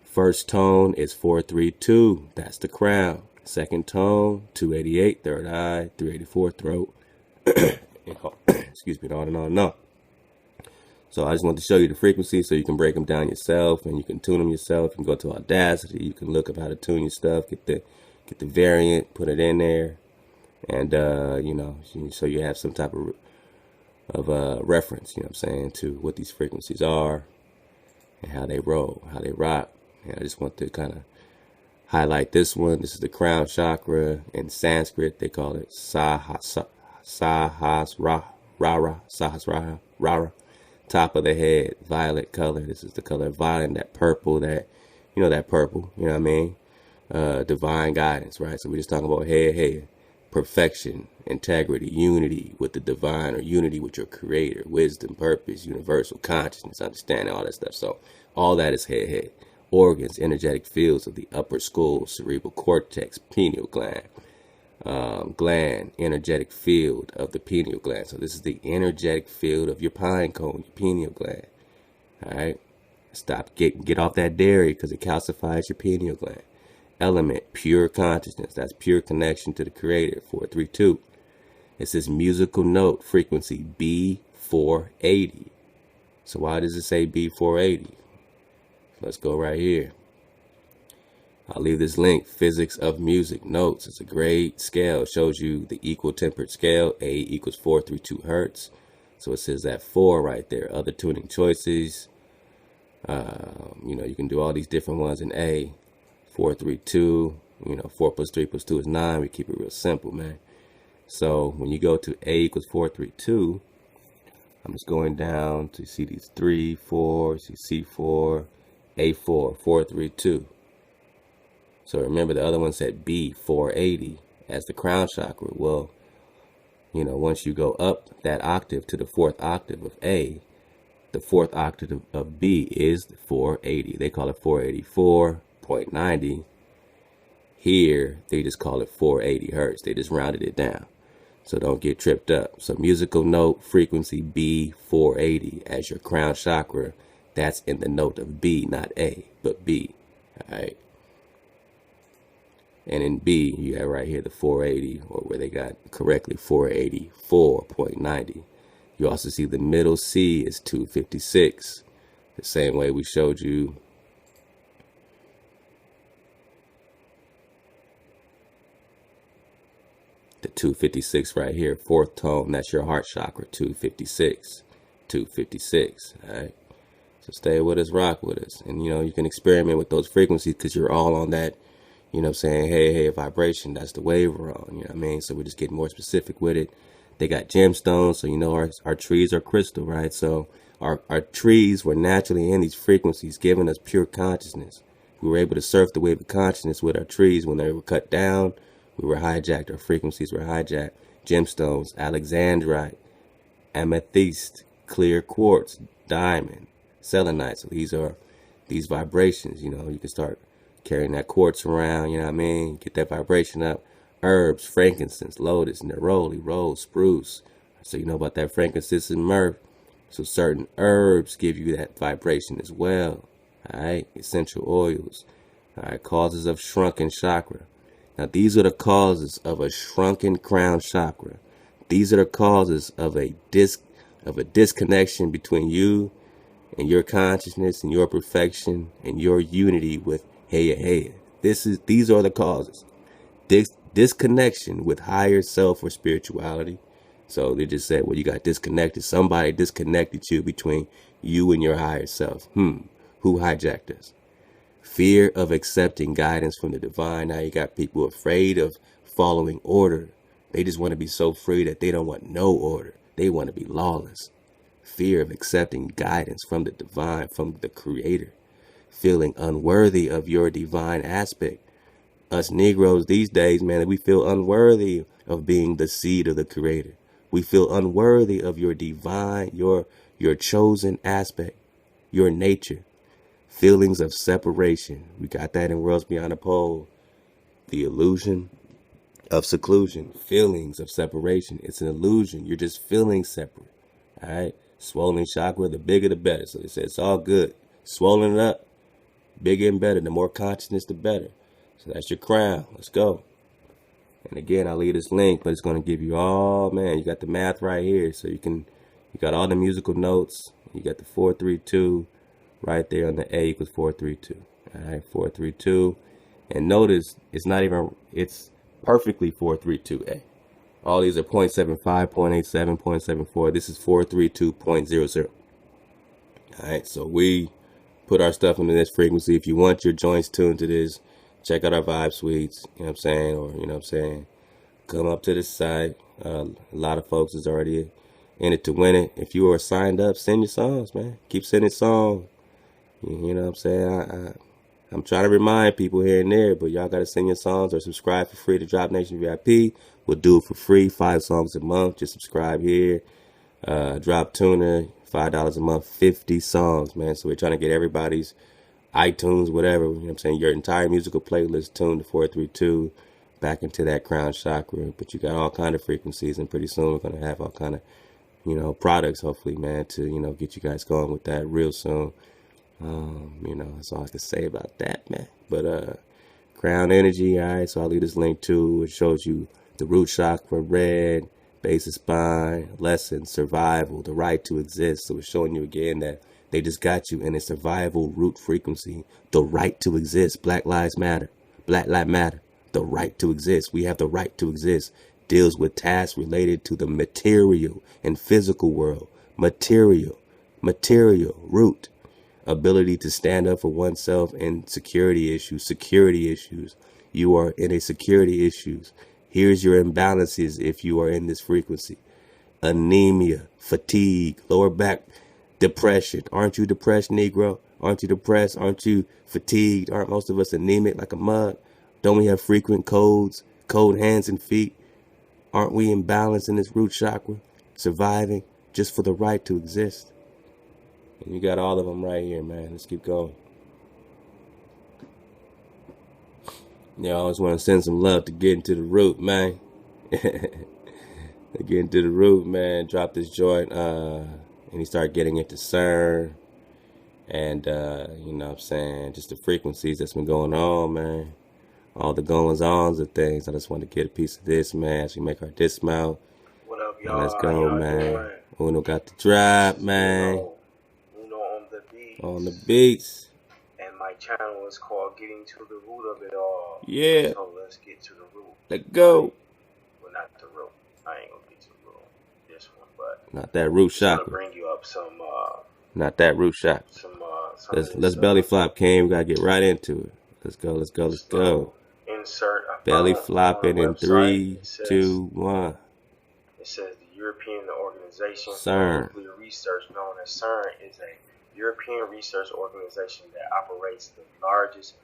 First tone is 432. That's the crown. Second tone, 288, third eye, 384, throat. Excuse me, on and on and on. So I just want to show you the frequency so you can break them down yourself and you can tune them yourself. You can go to Audacity. You can look up how to tune your stuff. Get the variant, put it in there, and you know, so you have some type of reference. You know what I'm saying, to what these frequencies are and how they roll, how they rock. And I just want to kind of highlight this one. This is the crown chakra. In Sanskrit, they call it Sahasrara. Top of the head, violet color. This is the color of violet. That purple, that purple, you know what I mean? Divine guidance, right? So we're just talking about head, perfection, integrity, unity with the divine, or unity with your creator, wisdom, purpose, universal consciousness, understanding, all that stuff. So all that is head. Organs, energetic fields of the upper skull, cerebral cortex, pineal gland, energetic field of the pineal gland. So this is the energetic field of your pine cone, your pineal gland. All right. Get off that dairy because it calcifies your pineal gland. Element, pure consciousness. That's pure connection to the creator, 432. It says musical note frequency B480. So why does it say B480? Let's go right here. I'll leave this link. Physics of music notes. It's a great scale. It shows you the equal tempered scale. A equals 432 hertz. So it says that 4 right there. Other tuning choices. You know, you can do all these different ones in A. 432. You know, 4 plus 3 plus 2 is 9. We keep it real simple, man. So when you go to A equals 432, I'm just going down to see these 3, 4, see C4, A4, 432. So remember the other one said B480 as the crown chakra. Well, you know, once you go up that octave to the 4th octave of A, the 4th octave of B is 480. They call it 484.90. Here, they just call it 480 hertz. They just rounded it down. So don't get tripped up. So musical note frequency B480 as your crown chakra. That's in the note of B, not A, but B. All right. And in B, you have right here the 480, or where they got correctly 484.90. You also see the middle C is 256. The same way we showed you the 256 right here, 4th tone. That's your heart chakra, 256. 256. All right. So stay with us, rock with us. And, you know, you can experiment with those frequencies because you're all on that, you know what I'm saying, hey, vibration. That's the wave we're on, you know what I mean? So we're just getting more specific with it. They got gemstones, so you know our trees are crystal, right? So our trees were naturally in these frequencies, giving us pure consciousness. We were able to surf the wave of consciousness with our trees. When they were cut down, we were hijacked. Our frequencies were hijacked. Gemstones, alexandrite, amethyst, clear quartz, diamond, selenite. So these are these vibrations. You know, you can start carrying that quartz around. You know what I mean? Get that vibration up. Herbs, frankincense, lotus, neroli, rose, spruce. So you know about that frankincense and myrrh. So certain herbs give you that vibration as well. All right, essential oils. All right, causes of shrunken chakra. Now these are the causes of a shrunken crown chakra. These are the causes of a disconnection between you and your consciousness and your perfection and your unity with Heya. These are the causes. Disconnection with higher self or spirituality. So they just said, well, you got disconnected. Somebody disconnected you between you and your higher self. Who hijacked us? Fear of accepting guidance from the divine. Now you got people afraid of following order. They just want to be so free that they don't want no order. They want to be lawless. Fear of accepting guidance from the divine, from the creator. Feeling unworthy of your divine aspect. Us Negroes these days, man, we feel unworthy of being the seed of the creator. We feel unworthy of your divine, your chosen aspect, your nature. Feelings of separation. We got that in Worlds Beyond the Pole. The illusion of seclusion. Feelings of separation. It's an illusion. You're just feeling separate. All right. Swollen chakra, the bigger the better. So they say it's all good. Swollen it up. Bigger and better. The more consciousness, the better. So that's your crown. Let's go. And again, I'll leave this link, but it's going to give you all, man, you got the math right here. So you got all the musical notes. You got the 432 right there on the A equals 432. All right, 432. And notice it's perfectly 432A. All these are 0.75, 0.87, 0.74. This is 432.00. All right, so we put our stuff into this frequency. If you want your joints tuned to this, check out our vibe suites, you know what I'm saying? Or, you know what I'm saying? Come up to the site. A lot of folks is already in it to win it. If you are signed up, send your songs, man. Keep sending songs. You know what I'm saying? I'm trying to remind people here and there, but y'all got to send your songs or subscribe for free to Drop Nation VIP. We'll do it for free, 5 songs a month. Just subscribe here. Drop Tuner, $5 a month, 50 songs, man. So we're trying to get everybody's iTunes, whatever, you know what I'm saying, your entire musical playlist tuned to 432 back into that crown chakra. But you got all kind of frequencies, and pretty soon we're going to have all kind of, you know, products, hopefully, man, to, you know, get you guys going with that real soon. You know, that's all I can say about that, man. But crown energy, all right, so I'll leave this link too. It shows you the root chakra, red, base of spine, lesson, survival, the right to exist. So it's showing you again that they just got you in a survival root frequency. The right to exist. Black Lives Matter. Black Lives Matter. The right to exist. We have the right to exist. Deals with tasks related to the material and physical world. Material. Root. Ability to stand up for oneself in security issues. You are in a security issues. Here's your imbalances if you are in this frequency. Anemia, fatigue, lower back, depression. Aren't you depressed, Negro? Aren't you depressed? Aren't you fatigued? Aren't most of us anemic like a mug? Don't we have frequent cold hands and feet? Aren't we imbalanced in this root chakra? Surviving just for the right to exist. And you got all of them right here, man. Let's keep going. Yeah, I always want to send some love to get into the root, man. To get into the root, man. Drop this joint, and he started getting into CERN. And, you know what I'm saying, just the frequencies that's been going on, man. All the goings-ons of things. I just want to get a piece of this, man, as we make our dismount. What up, y'all? And let's go, man. Uno got the drop, man. Uno on the beats. And my channel is called Getting to the Root of It All. Yeah. So let's get to the root. Let's go. Well, not the root. I ain't gonna get to the root on this one, but not that root chakra. I'm gonna bring you up some. Not that root chakra. Let's belly flop, King. We gotta get right into it. Let's go. Insert belly flopping in 3, 2, 1. It says the European Organization CERN. for Nuclear Research, known as CERN, is a European research organization that operates the largest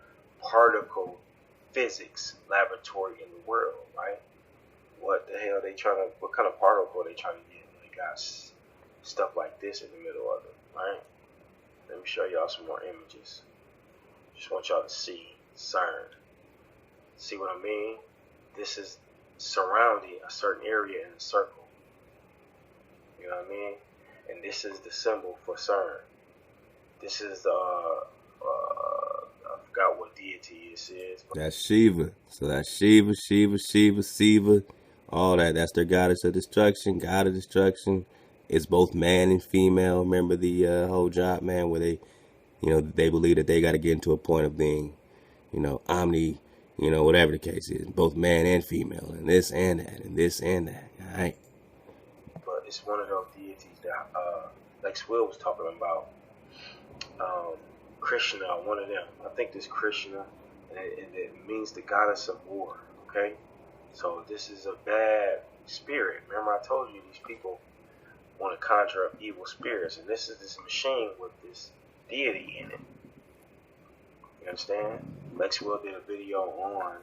particle physics laboratory in the world. Right? What the hell what kind of particle are they trying to get when they got stuff like this in the middle of it? Right? Let me show y'all some more images. Just want y'all to see CERN. See what I mean? This is surrounding a certain area in a circle. You know what I mean? And this is the symbol for CERN. This is I forgot what deity this is. That's Shiva. So that's Shiva, Siva, all that. That's their goddess of destruction, god of destruction. It's both man and female. Remember the whole job, man, where they, they believe that they got to get into a point of being, omni, whatever the case is, both man and female, and this and that, and this and that. All right. But it's one of those deities that, like Will was talking about, Krishna, one of them. I think this Krishna, and it means the goddess of war. Okay, so this is a bad spirit. Remember, I told you these people want to conjure up evil spirits, and this is this machine with this deity in it. You understand? Lex Will did a video on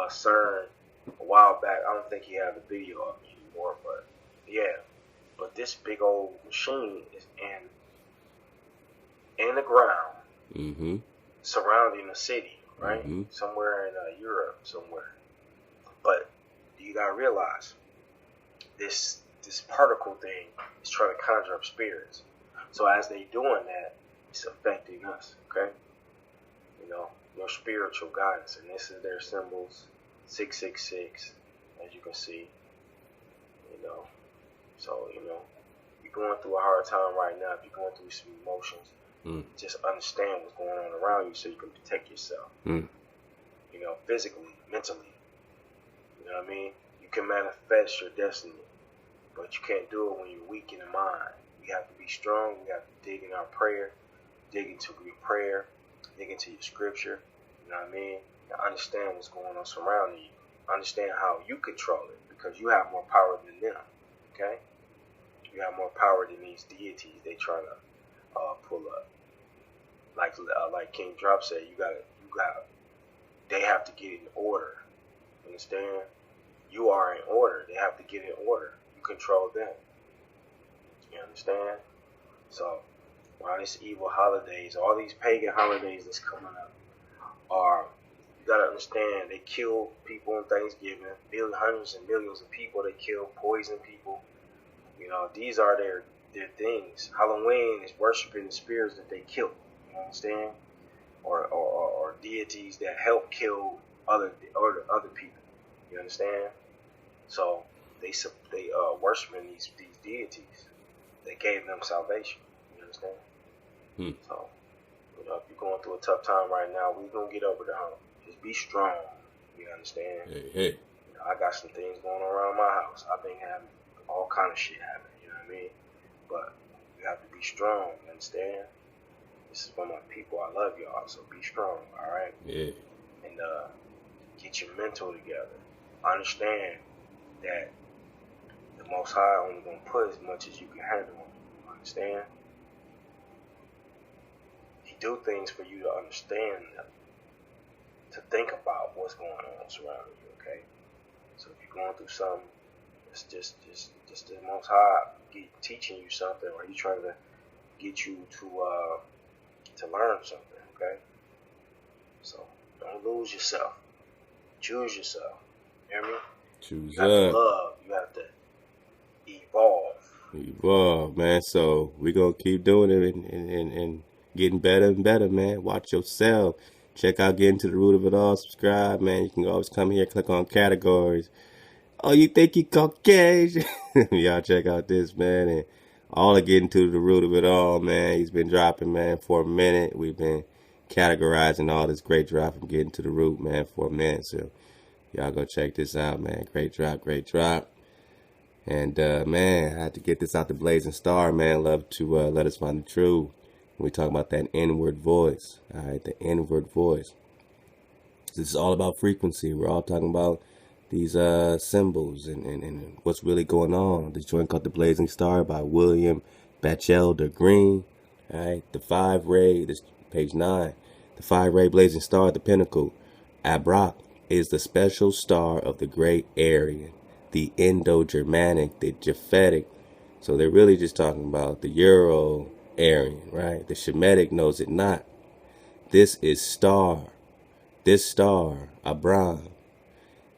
CERN a while back. I don't think he had the video up anymore, but yeah. But this big old machine is in the ground, surrounding a city, right? Somewhere in Europe, somewhere. But you gotta realize this particle thing is trying to conjure up spirits. So as they doing that, it's affecting us, okay? Your spiritual guidance, and this is their symbols, 666, as you can see. So you're going through a hard time right now. If you're going through some emotions, just understand what's going on around you so you can protect yourself. Physically, mentally. You know what I mean? You can manifest your destiny, but you can't do it when you're weak in the mind. We have to be strong. We have to dig in our prayer, dig into your prayer, dig into your scripture. You know what I mean? And understand what's going on surrounding you. Understand how you control it, because you have more power than them. Okay? You have more power than these deities they try to pull up. Like Kingdrop said, they have to get in order. Understand? You are in order. They have to get in order. You control them. You understand? So, while these evil holidays, all these pagan holidays that's coming up, you gotta understand, they kill people on Thanksgiving, hundreds and millions of people they kill, poison people. These are their things. Halloween is worshiping the spirits that they kill. You understand? Or deities that help kill other people. You understand? So they worshiping these deities. They gave them salvation. You understand? So if you're going through a tough time right now, we're gonna get over the hump. Just be strong. You understand? Hey. I got some things going on around my house. I've been having all kind of shit happen. You know what I mean? But you have to be strong. You understand? This is for my people. I love y'all. So be strong. All right? Yeah. And get your mental together. Understand that the Most High only gonna put as much as you can handle. You understand? He do things for you to understand them, to think about what's going on surrounding you. Okay? So if you're going through something, it's just the Most High teaching you something, or He's trying to get you to learn something. Okay? So don't lose yourself. Choose yourself. You hear me? Choose up. Love. You have to evolve, man. So we're gonna keep doing it and getting better and better, man. Watch yourself. Check out Getting to the Root of It All. Subscribe, man. You can always come here, click on categories. Oh, you think you Caucasian? Y'all check out this, man. And all of Getting to the Root of It All, man. He's been dropping, man, for a minute. We've been categorizing all this great drop from Getting to the Root, man, for a minute. So y'all go check this out, man. Great drop. And, man, I had to get this out the Blazing Star, man. Love to let us find the truth. We talk about that inward voice, all right? The inward voice. This is all about frequency. We're all talking about these symbols and what's really going on. This joint called The Blazing Star by William Batchelder Green. All right, the 5-ray, this page 9. The 5-ray blazing star at the pinnacle. Abrak is the special star of the great Aryan, the Indo-Germanic, the Japhetic. So they're really just talking about the Euro, Aryan, right? The Shemitic knows it not. This is star. This star, Abram,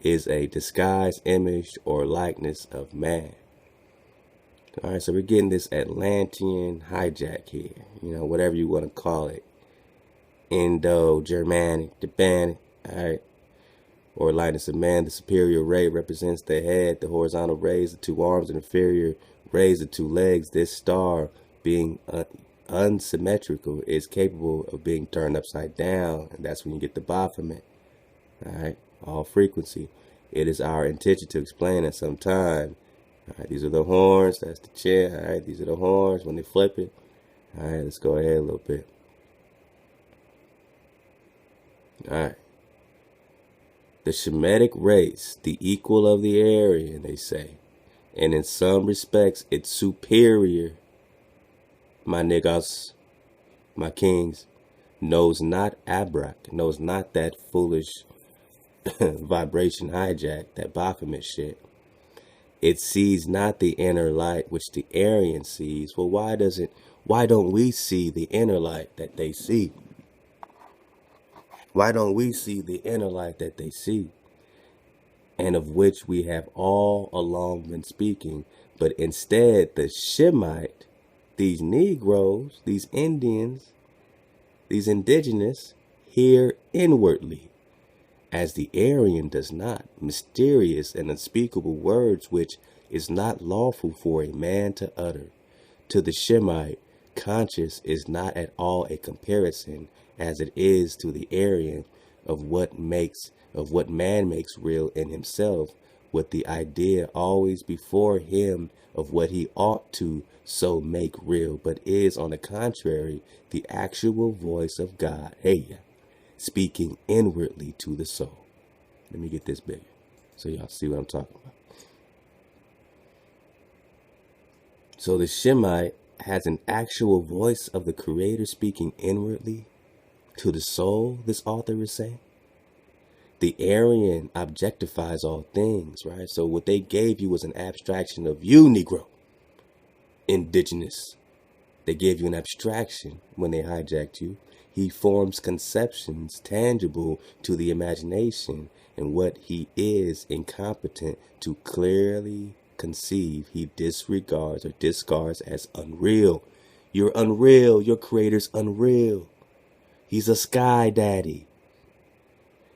is a disguised image or likeness of man. All right, so we're getting this Atlantean hijack here. You know, whatever you want to call it. Indo-Germanic, Japanic, all right? Or likeness of man. The superior ray represents the head, the horizontal rays, the two arms, and inferior rays, the two legs. This star, being unsymmetrical, is capable of being turned upside down, and that's when you get the Baphomet. All right, all frequency. It is our intention to explain at some time. All right, these are the horns. That's the chin. All right, these are the horns when they flip it. All right, let's go ahead a little bit. All right. The Shemitic race, the equal of the Aryan, they say, and in some respects, it's superior. My niggas, my kings, knows not Abrak, knows not that foolish vibration hijack, that Baphomet shit. It sees not the inner light which the Aryan sees. Well, why don't we see the inner light that they see? Why don't we see the inner light that they see? And of which we have all along been speaking. But instead, the Shemite, these Negroes, these Indians, these indigenous, hear inwardly, as the Aryan does not, mysterious and unspeakable words which is not lawful for a man to utter. To the Shemite, conscious is not at all a comparison, as it is to the Aryan, of what man makes real in himself, with the idea always before him of what he ought to so make real, but is, on the contrary, the actual voice of God, speaking inwardly to the soul. Let me get this bigger so y'all see what I'm talking about. So the Shemite has an actual voice of the Creator speaking inwardly to the soul, this author is saying. The Aryan objectifies all things, right? So what they gave you was an abstraction of you, Negro, indigenous. They gave you an abstraction when they hijacked you. He forms conceptions tangible to the imagination, and what he is incompetent to clearly conceive, he disregards or discards as unreal. You're unreal. Your Creator's unreal. He's a sky daddy.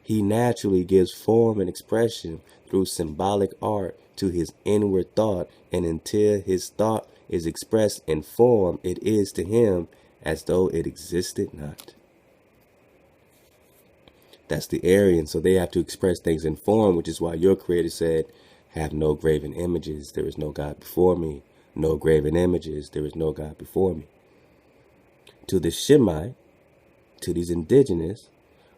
He naturally gives form and expression through symbolic art to his inward thought, and until his thought is expressed in form, it is to him as though it existed not. That's the Aryan, so they have to express things in form, which is why your Creator said, have no graven images, there is no God before me. No graven images, there is no God before me. To the Shemite, to these indigenous,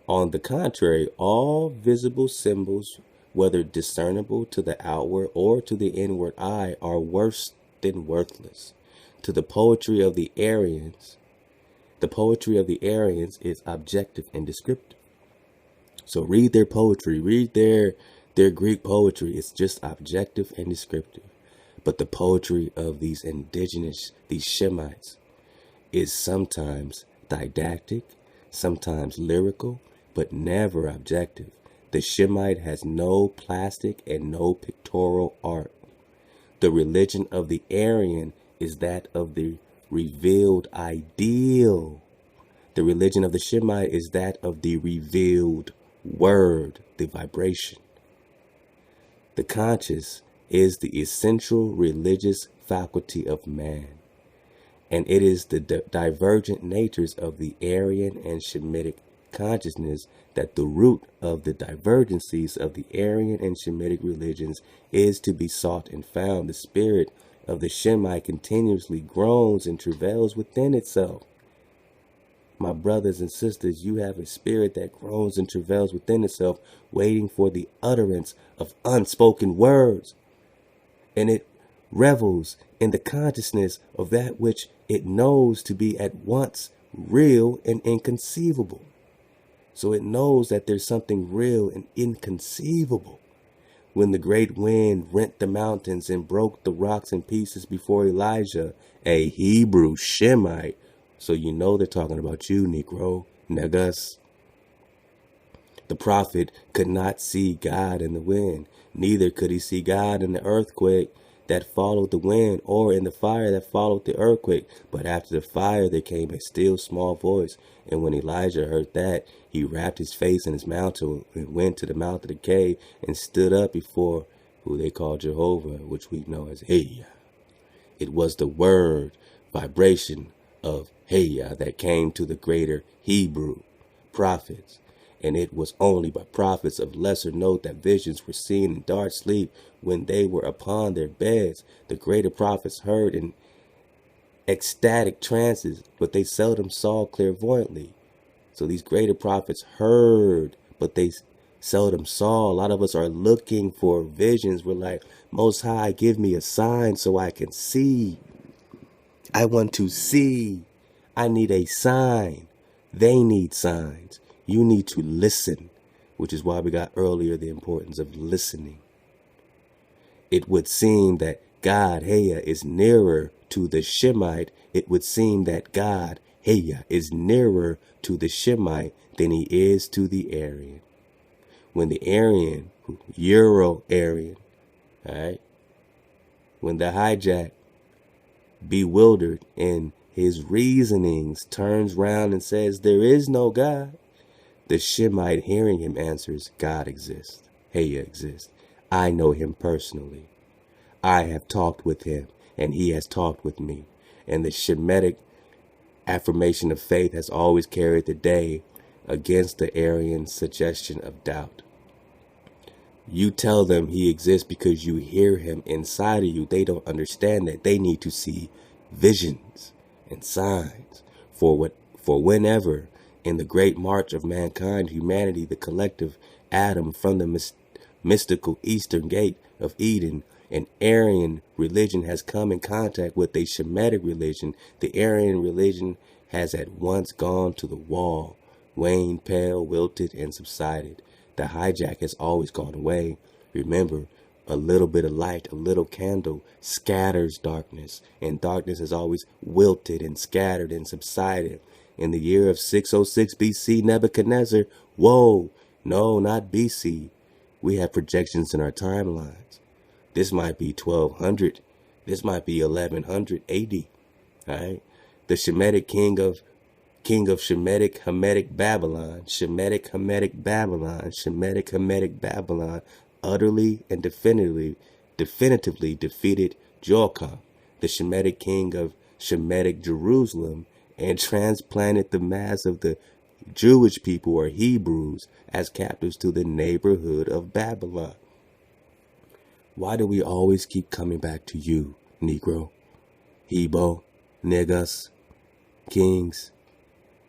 on the contrary, all visible symbols, whether discernible to the outward or to the inward eye, are worse than worthless. To the poetry of the Aryans is objective and descriptive. So read their poetry, read their Greek poetry. It's just objective and descriptive. But the poetry of these indigenous, these Shemites, is sometimes didactic, sometimes lyrical, but never objective. The Shemite has no plastic and no pictorial art. The religion of the Aryan is that of the revealed ideal. The religion of the Shemite is that of the revealed word, the vibration. The conscious is the essential religious faculty of man, and it is the divergent natures of the Aryan and Shemitic consciousness that the root of the divergencies of the Aryan and Shemitic religions is to be sought and found. The spirit of the Shemite continuously groans and travails within itself. My brothers and sisters, you have a spirit that groans and travails within itself, waiting for the utterance of unspoken words. And it revels in the consciousness of that which it knows to be at once real and inconceivable. So it knows that there's something real and inconceivable, when the great wind rent the mountains and broke the rocks in pieces before Elijah, a Hebrew Shemite. So you know they're talking about you, Negro, Negus. The prophet could not see God in the wind, neither could he see God in the earthquake that followed the wind, or in the fire that followed the earthquake. But after the fire there came a still small voice, and when Elijah heard that, he wrapped his face in his mantle and went to the mouth of the cave and stood up before who they call Jehovah, which we know as Heya. It was the word, vibration of Heya that came to the greater Hebrew prophets. And it was only by prophets of lesser note that visions were seen in dark sleep when they were upon their beds. The greater prophets heard in ecstatic trances, but they seldom saw clairvoyantly. So these greater prophets heard, but they seldom saw. A lot of us are looking for visions. We're like, Most High, give me a sign so I can see. I want to see. I need a sign. They need signs. You need to listen, which is why we got earlier the importance of listening. It would seem that God, Heya, is nearer to the Shemite. It would seem that God, Heya, is nearer to the Shemite than he is to the Aryan. When the Aryan, Euro-Aryan, all right, when the hijack, bewildered in his reasonings, turns round and says, there is no God, the Shemite, hearing him, answers, God exists. Heya exists. I know him personally. I have talked with him, and he has talked with me. And the Shemitic affirmation of faith has always carried the day against the Aryan suggestion of doubt. You tell them he exists because you hear him inside of you. They don't understand that. They need to see visions and signs. For whenever in the great march of mankind, humanity, the collective atom from the mystical eastern gate of Eden, an Aryan religion has come in contact with a Shemitic religion. The Aryan religion has at once gone to the wall, waned, pale, wilted, and subsided. The hijack has always gone away. Remember, a little bit of light, a little candle scatters darkness, and darkness has always wilted and scattered and subsided. In the year of 606 BC, Nebuchadnezzar, whoa, no, not BC. We have projections in our timelines. This might be 1200. This might be 1100 AD. All right. The Shemitic king of Shemitic Hamitic Babylon, Shemitic Hamitic Babylon, Shemitic Hamitic Babylon, utterly and definitively defeated Joachim, the Shemitic king of Shemitic Jerusalem, and transplanted the mass of the Jewish people, or Hebrews, as captives to the neighborhood of Babylon. Why do we always keep coming back to you, Negro, Hebo, Negus, kings?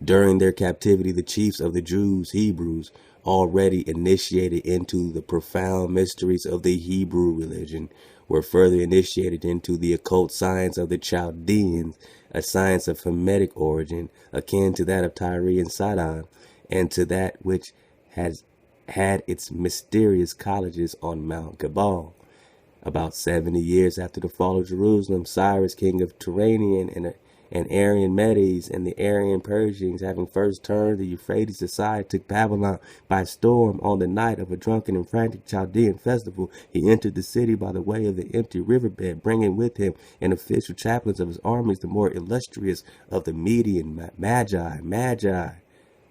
During their captivity, the chiefs of the Jews, Hebrews, already initiated into the profound mysteries of the Hebrew religion, were further initiated into the occult science of the Chaldeans, a science of Hamitic origin, akin to that of Tyre and Sidon, and to that which has had its mysterious colleges on Mount Gebal. About 70 years after the fall of Jerusalem, Cyrus, king of Turanian and Aryan Medes, and the Aryan Persians, having first turned the Euphrates aside, took Babylon by storm. On the night of a drunken and frantic Chaldean festival, he entered the city by the way of the empty riverbed, bringing with him an official chaplains of his armies, the more illustrious of the Median Magi.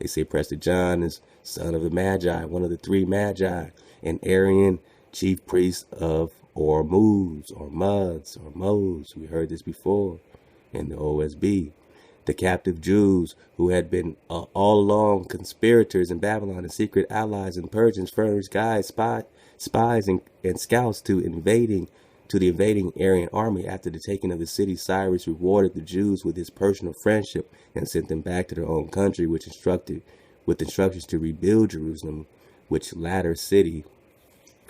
They say Prester John is son of the Magi, one of the three Magi, an Aryan chief priest of Ormuz, or Muds, or Mos. We heard this before in the OSB. The captive Jews, who had been all along conspirators in Babylon and secret allies in Persians, furnished guides, spies, and scouts to the invading Aryan army. After the taking of the city, Cyrus rewarded the Jews with his personal friendship and sent them back to their own country, with instructions to rebuild Jerusalem, which latter city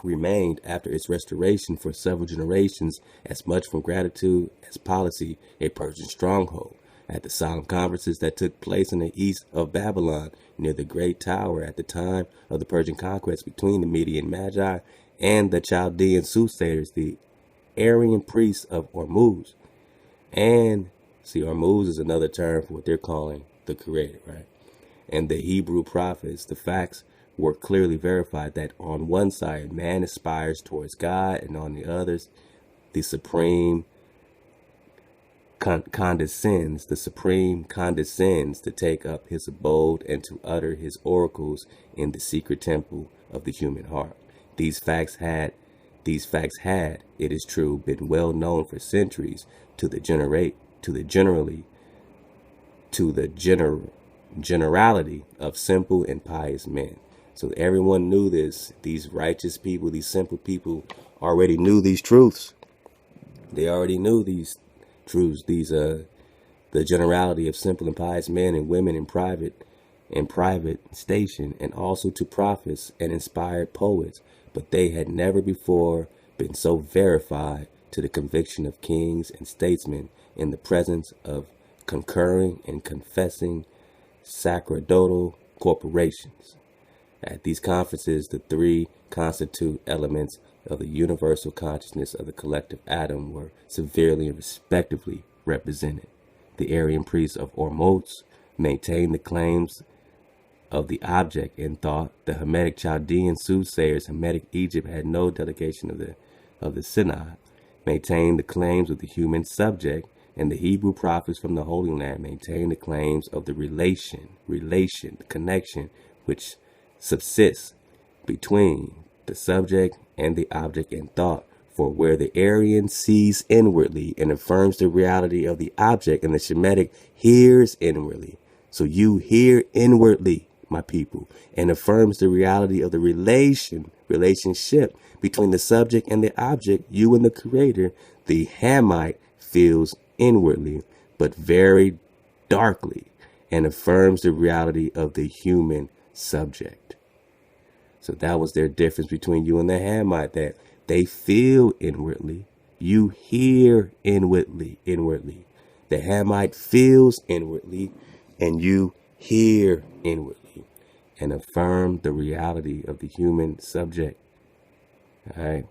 remained after its restoration for several generations, as much from gratitude as policy, a Persian stronghold. At the solemn conferences that took place in the east of Babylon, near the great tower at the time of the Persian conquest between the Median Magi and the Chaldean soothsayers, the Aryan priests of Ormuz. And see, Ormuz is another term for what they're calling the creator, right? And the Hebrew prophets. The facts were clearly verified that on one side man aspires towards God, and on the others the supreme condescends to take up his abode and to utter his oracles in the secret temple of the human heart. These facts had, it is true, been well known for centuries to the generality of simple and pious men. So everyone knew this. These righteous people, these simple people, already knew these truths. They already knew these truths. The generality of simple and pious men and women in private station, and also to prophets and inspired poets. But they had never before been so verified to the conviction of kings and statesmen in the presence of concurring and confessing sacerdotal corporations. At these conferences, the three constituent elements of the universal consciousness of the collective atom were severely and respectively represented. The Aryan priests of Ormuz maintained the claims of the object in thought. The Hamitic Chaldean soothsayers, Hamitic Egypt had no delegation of the synod, maintained the claims of the human subject, and the Hebrew prophets from the Holy Land maintained the claims of the relation, connection, which subsists between the subject and the object in thought. For where the Aryan sees inwardly and affirms the reality of the object, and the Shemitic hears inwardly. So you hear inwardly, my people, and affirms the reality of the relationship between the subject and the object, you and the creator. The Hamite feels inwardly, but very darkly, and affirms the reality of the human subject. So that was their difference between you and the Hamite, that they feel inwardly, you hear inwardly. The Hamite feels inwardly, and you hear inwardly, and affirm the reality of the human subject. All right.